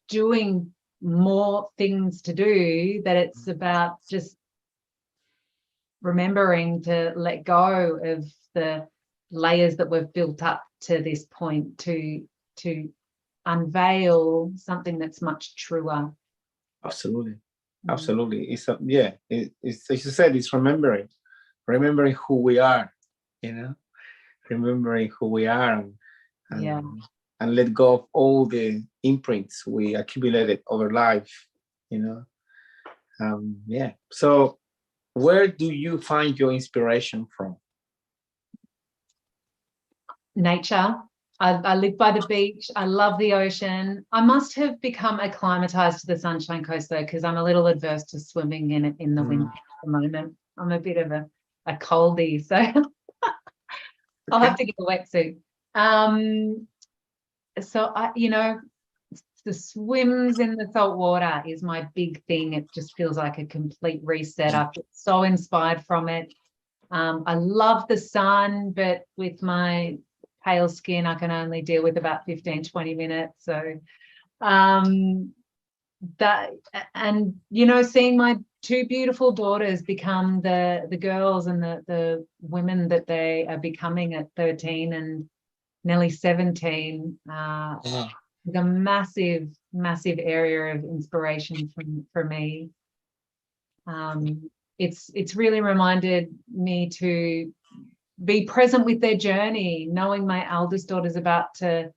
doing more things to do, that it's about just remembering to let go of the layers that we've built up to this point, to unveil something that's much truer. Absolutely. It's as you said, it's remembering who we are, remembering who we are, and let go of all the imprints we accumulated over life, So where do you find your inspiration from? Nature. I live by the beach. I love the ocean. I must have become acclimatized to the Sunshine Coast, though, because I'm a little adverse to swimming in the winter at the moment. I'm a bit of a coldie, so I'll have to get a wetsuit. So the swims in the salt water is my big thing. It just feels like a complete reset. I feel so inspired from it. I love the sun, but with my pale skin, I can only deal with about 15, 20 minutes. So that, and, you know, seeing my two beautiful daughters become the girls and the women that they are becoming at 13 and nearly 17, is a massive, massive area of inspiration for me. It's really reminded me to be present with their journey, knowing my eldest daughter's about to,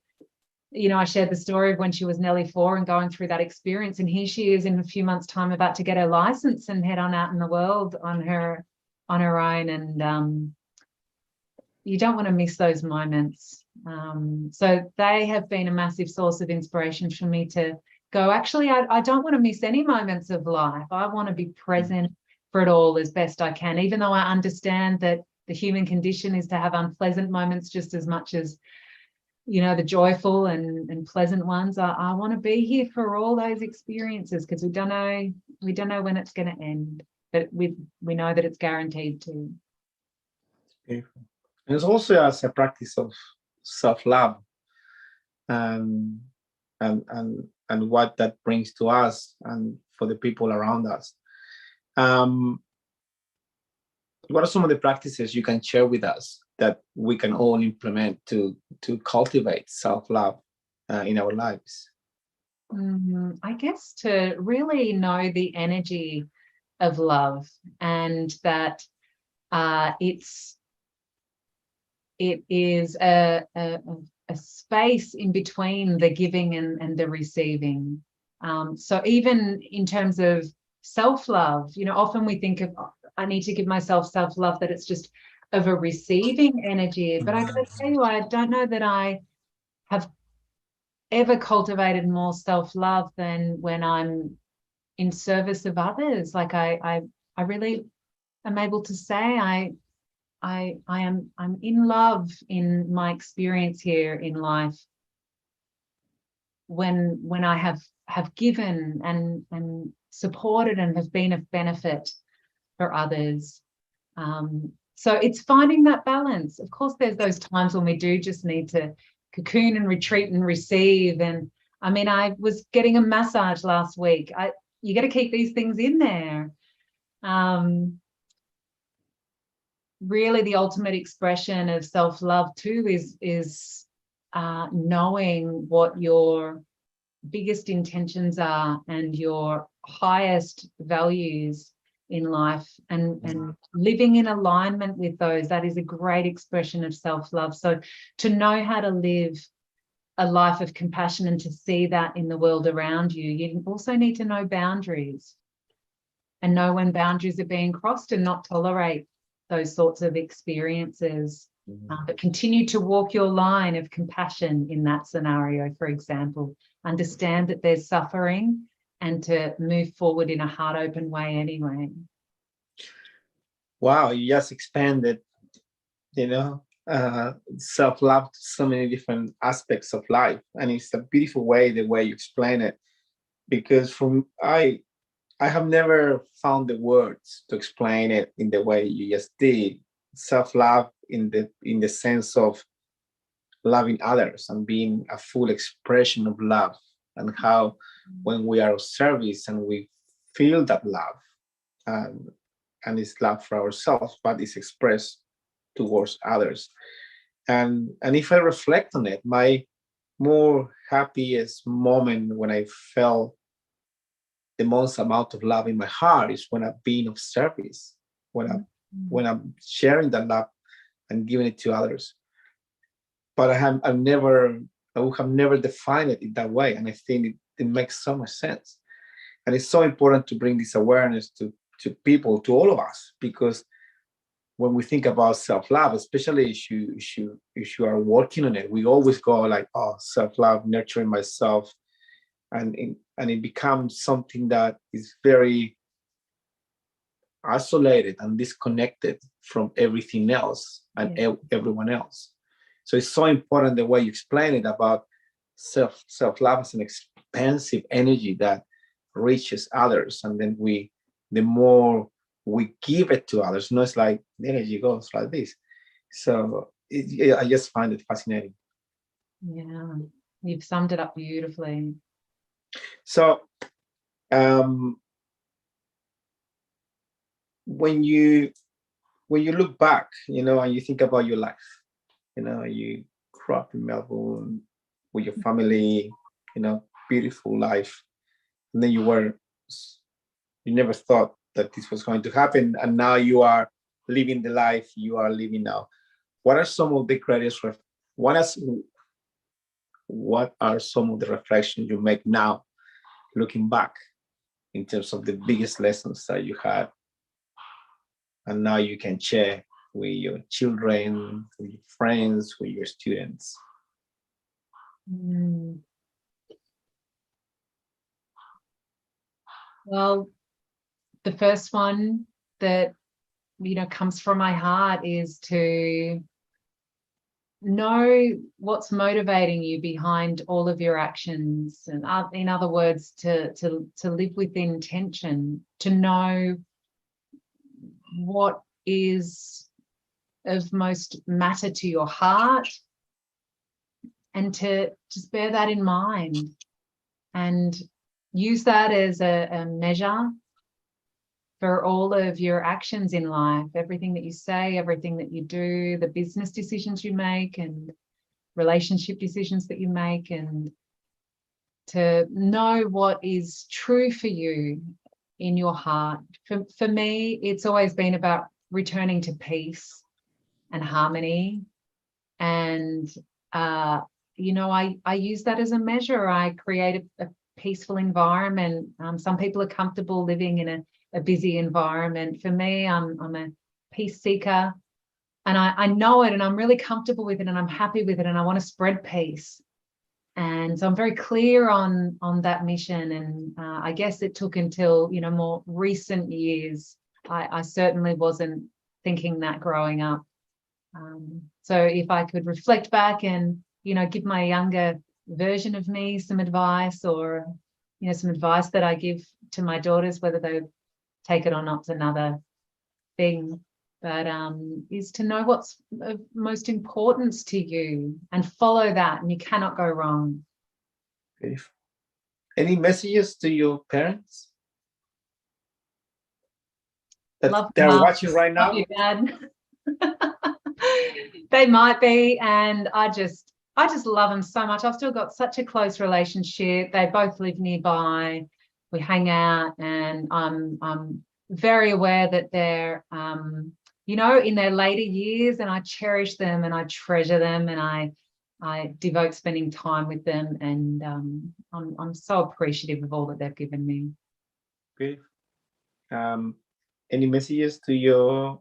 you know, I shared the story of when she was nearly 4 and going through that experience, and here she is in a few months' time about to get her license and head on out in the world on her own. And you don't want to miss those moments. So they have been a massive source of inspiration for me to go, actually, I don't want to miss any moments of life. I want to be present for it all as best I can, even though I understand that the human condition is to have unpleasant moments just as much as, you know, the joyful and pleasant ones. I want to be here for all those experiences, because we don't know when it's going to end, but we know that it's guaranteed to. Beautiful. And it's also as a practice of self-love, and what that brings to us and for the people around us. What are some of the practices you can share with us that we can all implement to cultivate self-love in our lives? I guess to really know the energy of love, and that it is a space in between the giving and the receiving. So even in terms of self-love, you know, often we think of, I need to give myself self-love, that it's just of a receiving energy. But I gotta tell you, I don't know that I have ever cultivated more self-love than when I'm in service of others. Like I really am able to say I'm in love in my experience here in life when I have given and supported and have been of benefit for others. So it's finding that balance. Of course, there's those times when we do just need to cocoon and retreat and receive. And I mean, I was getting a massage last week. You got to keep these things in there. Really, the ultimate expression of self-love too is knowing what your biggest intentions are and your highest values in life, and living in alignment with those. That is a great expression of self-love. So to know how to live a life of compassion and to see that in the world around you, you also need to know boundaries and know when boundaries are being crossed and not tolerate those sorts of experiences, but continue to walk your line of compassion in that scenario. For example, understand that there's suffering and to move forward in a heart open way anyway. Wow, you just expanded, you know, self-love to so many different aspects of life. And it's a beautiful way, the way you explain it, because I have never found the words to explain it in the way you just did. Self-love in the sense of loving others and being a full expression of love, and how when we are of service and we feel that love, and it's love for ourselves, but it's expressed towards others. And if I reflect on it, my more happiest moment when I felt the most amount of love in my heart is when I've been of service, when I'm sharing that love and giving it to others. But I would have never defined it in that way, and I think it makes so much sense. And it's so important to bring this awareness to people, to all of us, because when we think about self-love, especially if you are working on it, we always go like, oh, self-love, nurturing myself, and it becomes something that is very isolated and disconnected from everything else and everyone else. So it's so important the way you explain it about self-love as expansive energy that reaches others, and then the more we give it to others, it's like the energy goes like this. So I just find it fascinating. Yeah, you've summed it up beautifully. So when you look back, and you think about your life, you grew up in Melbourne with your family, beautiful life, and then you never thought that this was going to happen, and now you are living the life you are living now. What are some of the greatest what are some of the reflections you make now, looking back, in terms of the biggest lessons that you had, and now you can share with your children, with your friends, with your students? Well, the first one that comes from my heart is to know what's motivating you behind all of your actions, and in other words, to live with intention, to know what is of most matter to your heart, and to just bear that in mind and use that as a measure for all of your actions in life, everything that you say, everything that you do, the business decisions you make and relationship decisions that you make, and to know what is true for you in your heart. For me, it's always been about returning to peace and harmony. And, I use that as a measure. I create a peaceful environment. Some people are comfortable living in a busy environment. For me, I'm a peace seeker, and I know it, and I'm really comfortable with it, and I'm happy with it, and I want to spread peace. And so I'm very clear on that mission. And I guess it took until more recent years. I certainly wasn't thinking that growing up. So if I could reflect back and give my younger version of me some advice, or some advice that I give to my daughters, whether they take it or not is another thing, but is to know what's of most importance to you and follow that, and you cannot go wrong. Beautiful. Any messages to your parents that they're watching right now? Love you, Dad. They might be, and I just love them so much. I've still got such a close relationship. They both live nearby. We hang out, and I'm very aware that they're in their later years, and I cherish them and I treasure them, and I devote spending time with them, and I'm so appreciative of all that they've given me. Great. Any messages to your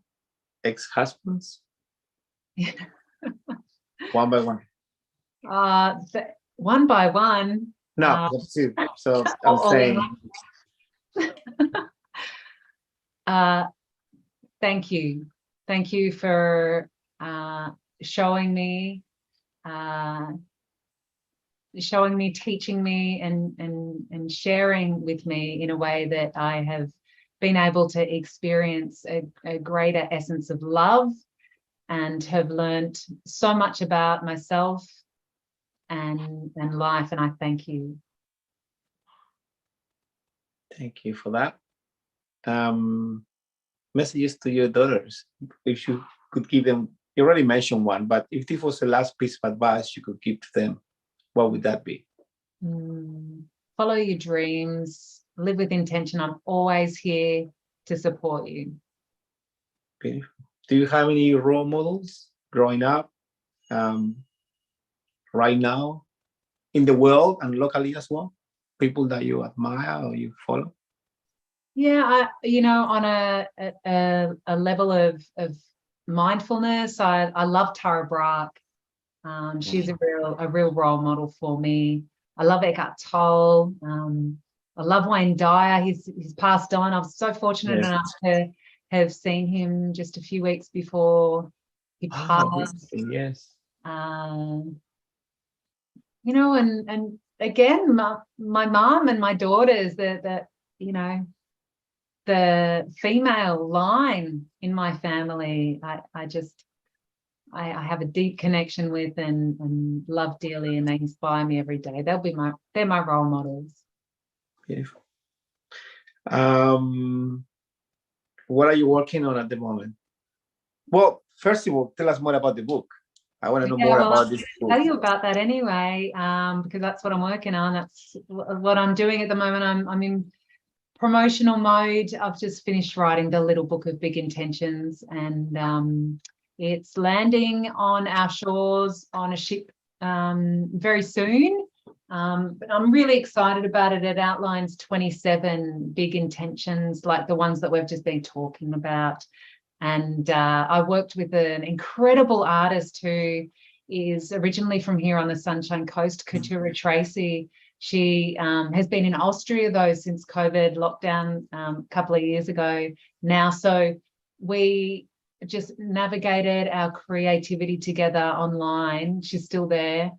ex-husbands? One by one. One by one. No, two. So I'm saying. Thank you. Thank you for showing me, teaching me, and sharing with me in a way that I have been able to experience a greater essence of love, and have learned so much about myself and life, and I thank you. Thank you for that. Messages to your daughters, if you could give them, you already mentioned one, but if this was the last piece of advice you could give to them, what would that be? Follow your dreams, live with intention. I'm always here to support you. Beautiful. Do you have any role models growing up, right now, in the world and locally as well? People that you admire or you follow? Yeah, on a level of mindfulness, I love Tara Brach. She's a real role model for me. I love Eckhart Tolle. I love Wayne Dyer. He's passed on. I was so fortunate enough to have seen him just a few weeks before he passed. Yes. And again, my mom and my daughters, the female line in my family, I have a deep connection with and love dearly, and they inspire me every day. They're my role models. Beautiful. What are you working on at the moment? Well, first of all, tell us more about the book. I want to know more about this book. I'll tell you about that anyway, because that's what I'm working on. That's what I'm doing at the moment. I'm in promotional mode. I've just finished writing the little book of big intentions, and it's landing on our shores on a ship very soon. But I'm really excited about it. It outlines 27 big intentions, like the ones that we've just been talking about. And I worked with an incredible artist who is originally from here on the Sunshine Coast, CreativeCreation.tv. She has been in Austria, though, since COVID lockdown a couple of years ago now. So we just navigated our creativity together online. She's still there.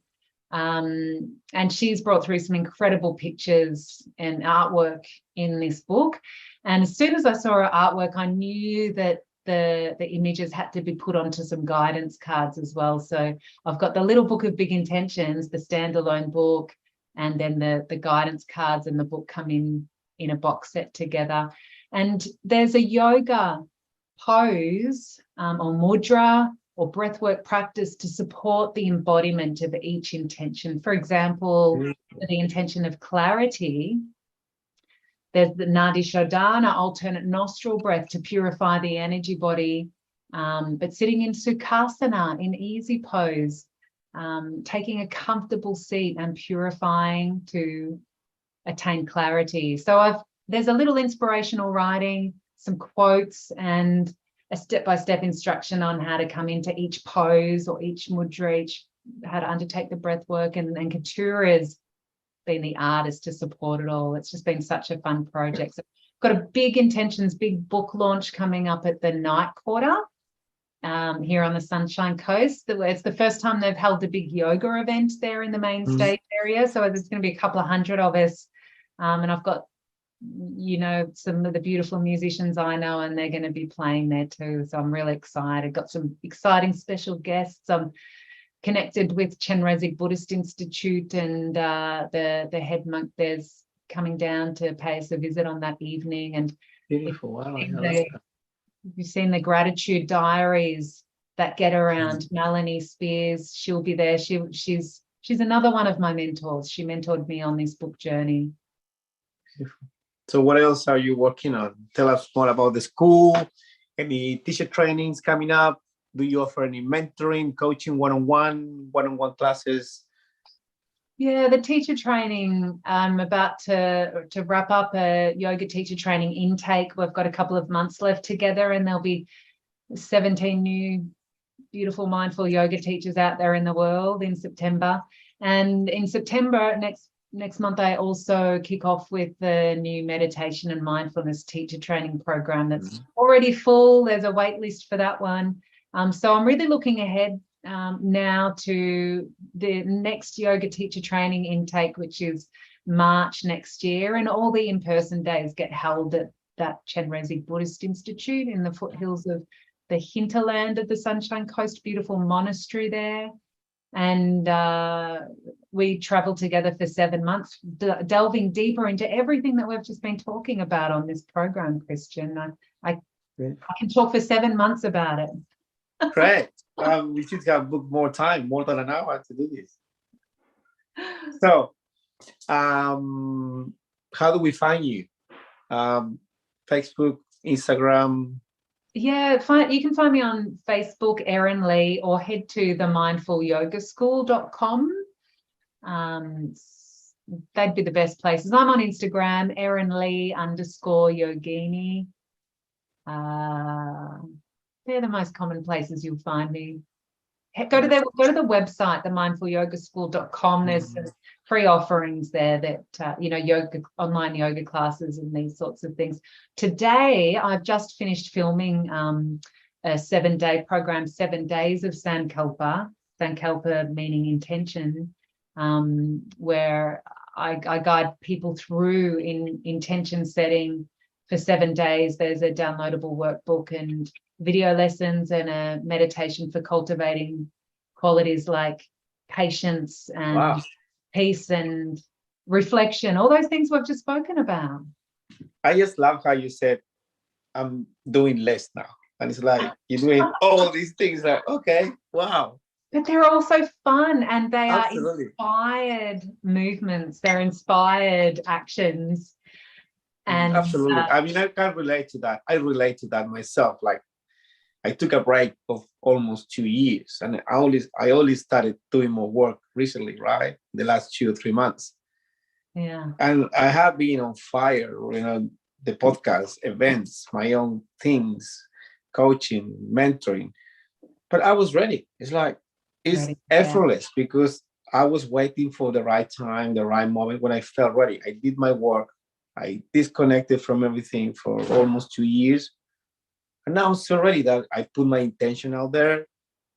And she's brought through some incredible pictures and artwork in this book. And as soon as I saw her artwork, I knew that the images had to be put onto some guidance cards as well. So I've got the little book of big intentions, the standalone book, and then the guidance cards and the book come in a box set together. And there's a yoga pose or mudra or breathwork practice to support the embodiment of each intention. For example, for the intention of clarity, there's the Nadi Shodhana, alternate nostril breath to purify the energy body, but sitting in Sukhasana, in easy pose, taking a comfortable seat and purifying to attain clarity. So there's a little inspirational writing, some quotes, and a step-by-step instruction on how to come into each pose or each mudra, how to undertake the breath work, and Katura's been the artist to support it all. It's just been such a fun project. So got a big intentions, big book launch coming up at the Night Quarter here on the Sunshine Coast. It's the first time they've held a big yoga event there in the main stage area. So there's going to be a couple of hundred of us. And I've got, some of the beautiful musicians I know, and they're going to be playing there too. So I'm really excited. Got some exciting special guests. I'm connected with Chenrezig Buddhist Institute, and the head monk there's coming down to pay us a visit on that evening. And beautiful. Wow. You've seen the gratitude diaries that get around Melanie Spears. She'll be there. She's another one of my mentors. She mentored me on this book journey. Beautiful. So what else are you working on? Tell us more about the school, any teacher trainings coming up. Do you offer any mentoring, coaching, one-on-one classes? Yeah, the teacher training, I'm about to wrap up a yoga teacher training intake. We've got a couple of months left together, and there'll be 17 new beautiful mindful yoga teachers out there in the world in September. And in September, next month, I also kick off with the new meditation and mindfulness teacher training program that's already full. There's a wait list for that one. So I'm really looking ahead now to the next yoga teacher training intake, which is March next year. And all the in-person days get held at that Chenrezig Buddhist Institute in the foothills of the hinterland of the Sunshine Coast, beautiful monastery there. And we travel together for 7 months, delving deeper into everything that we've just been talking about on this program, Christian. I can talk for 7 months about it. Great. We should have booked more time, more than an hour to do this. So, how do we find you? Facebook, Instagram? Yeah, you can find me on Facebook, Erin Lee, or head to the mindfulyogaschool.com. They'd be the best places. I'm on Instagram, Erin Lee _yogini. They're the most common places you'll find me. Go to the website, the mindfulyogaschool.com. There's some free offerings there that yoga, online yoga classes and these sorts of things. Today, I've just finished filming a 7-day program, 7 days of Sankalpa meaning intention. where I guide people through in intention setting for 7 days. There's a downloadable workbook and video lessons and a meditation for cultivating qualities like patience and peace and reflection, all those things we've just spoken about. I just love how you said, I'm doing less now. And it's like, you're doing all these things like, okay, wow. But they're also fun, and they Absolutely. are inspired movements. They're inspired actions. And absolutely. I mean, I can relate to that. I relate to that myself. Like, I took a break of almost 2 years, and I only started doing more work recently, right? The last 2 or 3 months. Yeah. And I have been on fire, the podcast, events, my own things, coaching, mentoring. But I was ready. It's like, it's effortless because I was waiting for the right time, the right moment when I felt ready. I did my work. I disconnected from everything for almost 2 years. And now I'm so ready that I put my intention out there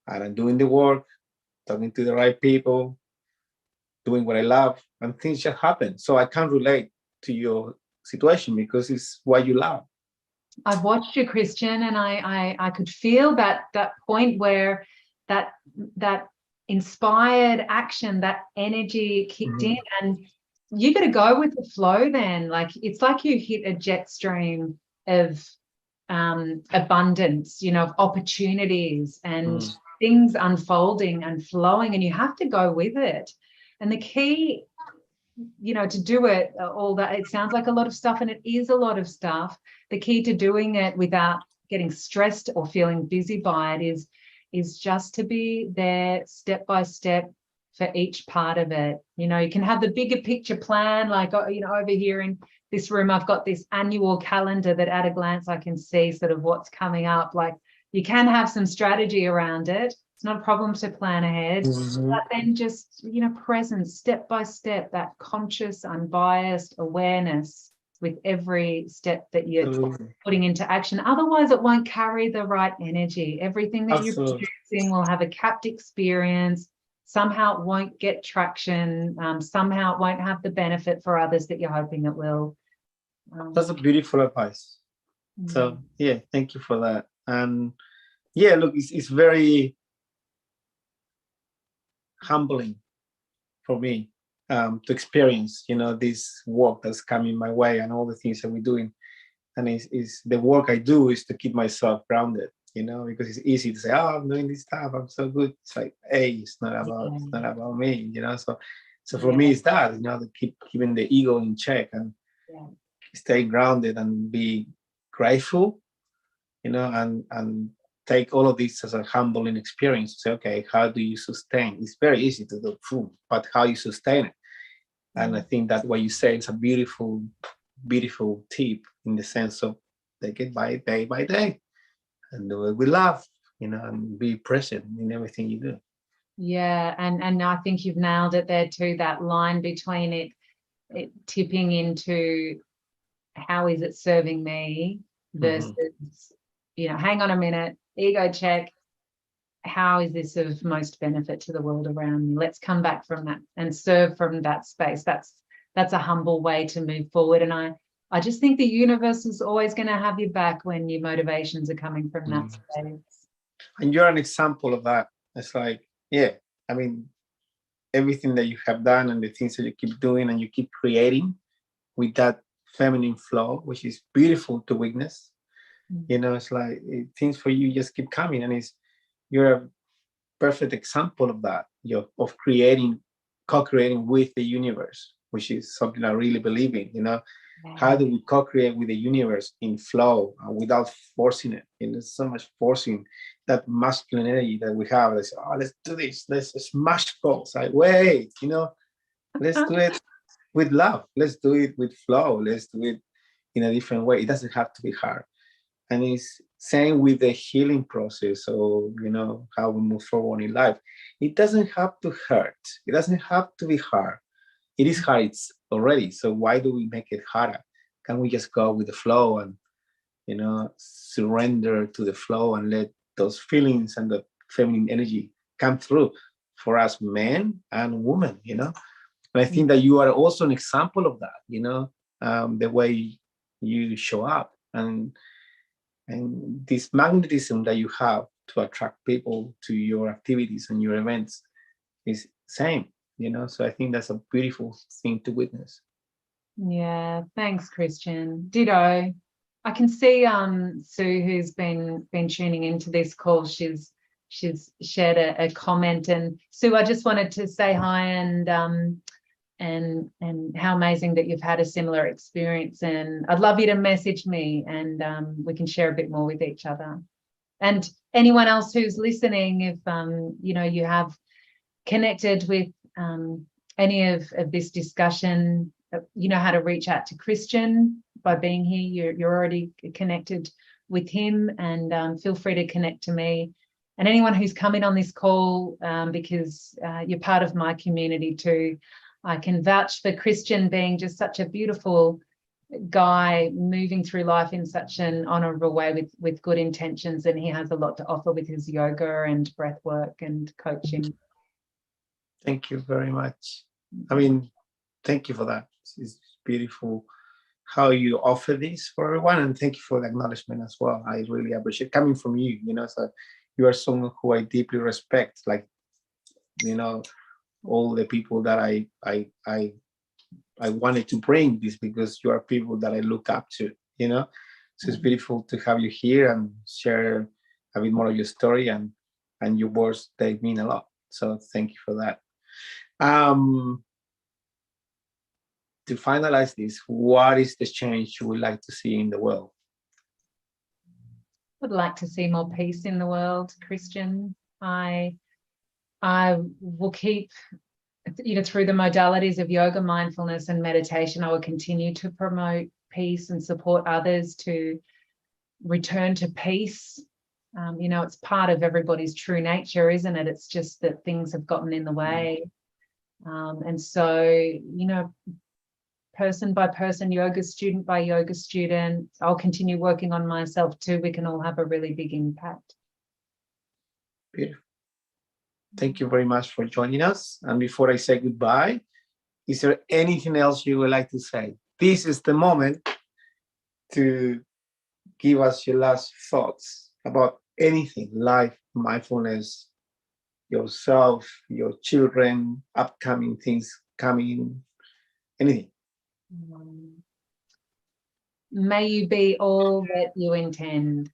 and I'm doing the work, talking to the right people, doing what I love, and things just happen. So I can't relate to your situation because it's what you love. I've watched you, Christian, and I could feel that point where that inspired action, that energy kicked in, and you got to go with the flow then. Like, it's like you hit a jet stream of abundance, of opportunities and things unfolding and flowing, and you have to go with it. And the key, to do it, all that, it sounds like a lot of stuff, and it is a lot of stuff. The key to doing it without getting stressed or feeling busy by it is just to be there step by step for each part of it. You can have the bigger picture plan, like, over here in this room, I've got this annual calendar that at a glance I can see sort of what's coming up. Like, you can have some strategy around it. It's not a problem to plan ahead, but then just, present step by step, that conscious, unbiased awareness with every step that you're putting into action. Otherwise, it won't carry the right energy. Everything that you're producing will have a capped experience. Somehow it won't get traction. Somehow it won't have the benefit for others that you're hoping it will. That's a beautiful advice. So, yeah, thank you for that. And yeah, look, it's very humbling for me to experience, this work that's coming my way and all the things that we're doing. And it's the work I do is to keep myself grounded, because it's easy to say, oh, I'm doing this stuff, I'm so good. It's like, hey, it's not about me, So for me, it's that, to keep keeping the ego in check and stay grounded and be grateful, and take all of this as a humbling experience. Say, okay, how do you sustain? It's very easy to do food, but how you sustain it. And I think that what you say is a beautiful, beautiful tip in the sense of take it by day and do it with love, and be present in everything you do. Yeah, and I think you've nailed it there too, that line between it tipping into how is it serving me versus, hang on a minute, ego check, how is this of most benefit to the world around me? Let's come back from that and serve from that space. That's a humble way to move forward. And I just think the universe is always going to have your back when your motivations are coming from that space. And you're an example of that. It's like, I mean, everything that you have done and the things that you keep doing and you keep creating with that feminine flow, which is beautiful to witness. It's like things for you just keep coming, and you're a perfect example of that. Of co-creating with the universe, which is something I really believe in. How do we co-create with the universe in flow without forcing it? There's so much forcing that masculine energy that we have. Let's do this. Let's smash goals. Like, wait, let's do it with love. Let's do it with flow. Let's do it in a different way. It doesn't have to be hard. And it's same with the healing process, or how we move forward in life. It doesn't have to hurt. It doesn't have to be hard. It is hard. It's already. So why do we make it harder? Can we just go with the flow and surrender to the flow and let those feelings and the feminine energy come through? for us men and women, And I think that you are also an example of that, the way you show up and this magnetism that you have to attract people to your activities and your events is same, So I think that's a beautiful thing to witness. Yeah, thanks, Christian. Ditto. I can see Sue, who's been tuning into this call. She's shared a comment, and Sue, I just wanted to say hi and how amazing that you've had a similar experience. And I'd love you to message me, and we can share a bit more with each other. And anyone else who's listening, if you have connected with any of this discussion, you know how to reach out to Christian by being here. You're already connected with him, and feel free to connect to me. And anyone who's coming on this call, because you're part of my community too, I can vouch for Christian being just such a beautiful guy, moving through life in such an honorable way with good intentions, and he has a lot to offer with his yoga and breath work and coaching. Thank you very much. I mean, thank you for that. It's beautiful how you offer this for everyone, and thank you for the acknowledgement as well. I really appreciate coming from you. So you are someone who I deeply respect. Like, all the people that I wanted to bring this because you are people that I look up to. So it's beautiful to have you here and share a bit more of your story and your words. They mean a lot. So thank you for that. To finalize this, what is the change you would like to see in the world? I'd like to see more peace in the world, Christian. I will keep, through the modalities of yoga, mindfulness, and meditation, I will continue to promote peace and support others to return to peace. It's part of everybody's true nature, isn't it? It's just that things have gotten in the way. And so, person by person, yoga student by yoga student, I'll continue working on myself too. We can all have a really big impact. Beautiful. Thank you very much for joining us. And before I say goodbye, is there anything else you would like to say? This is the moment to give us your last thoughts about anything, life, mindfulness, yourself, your children, upcoming things coming, anything. May you be all that you intend.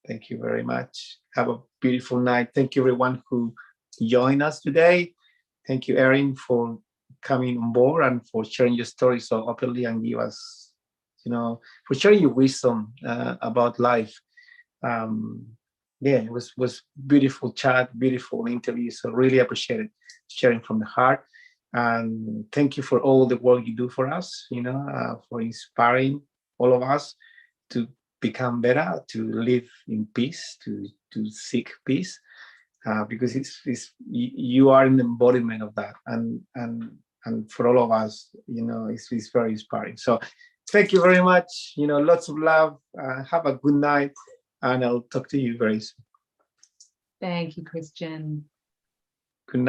Thank you very much. Have a beautiful night. Thank you, everyone who joined us today. Thank you, Erin, for coming on board and for sharing your story so openly and give us, for sharing your wisdom about life. It was beautiful chat, beautiful interview. So really appreciate it, sharing from the heart. And thank you for all the work you do for us, for inspiring all of us to become better, to live in peace, to seek peace, because you are an embodiment of that, and for all of us, it's very inspiring. So thank you very much. Lots of love. Have a good night, and I'll talk to you very soon. Thank you, Christian. Good night.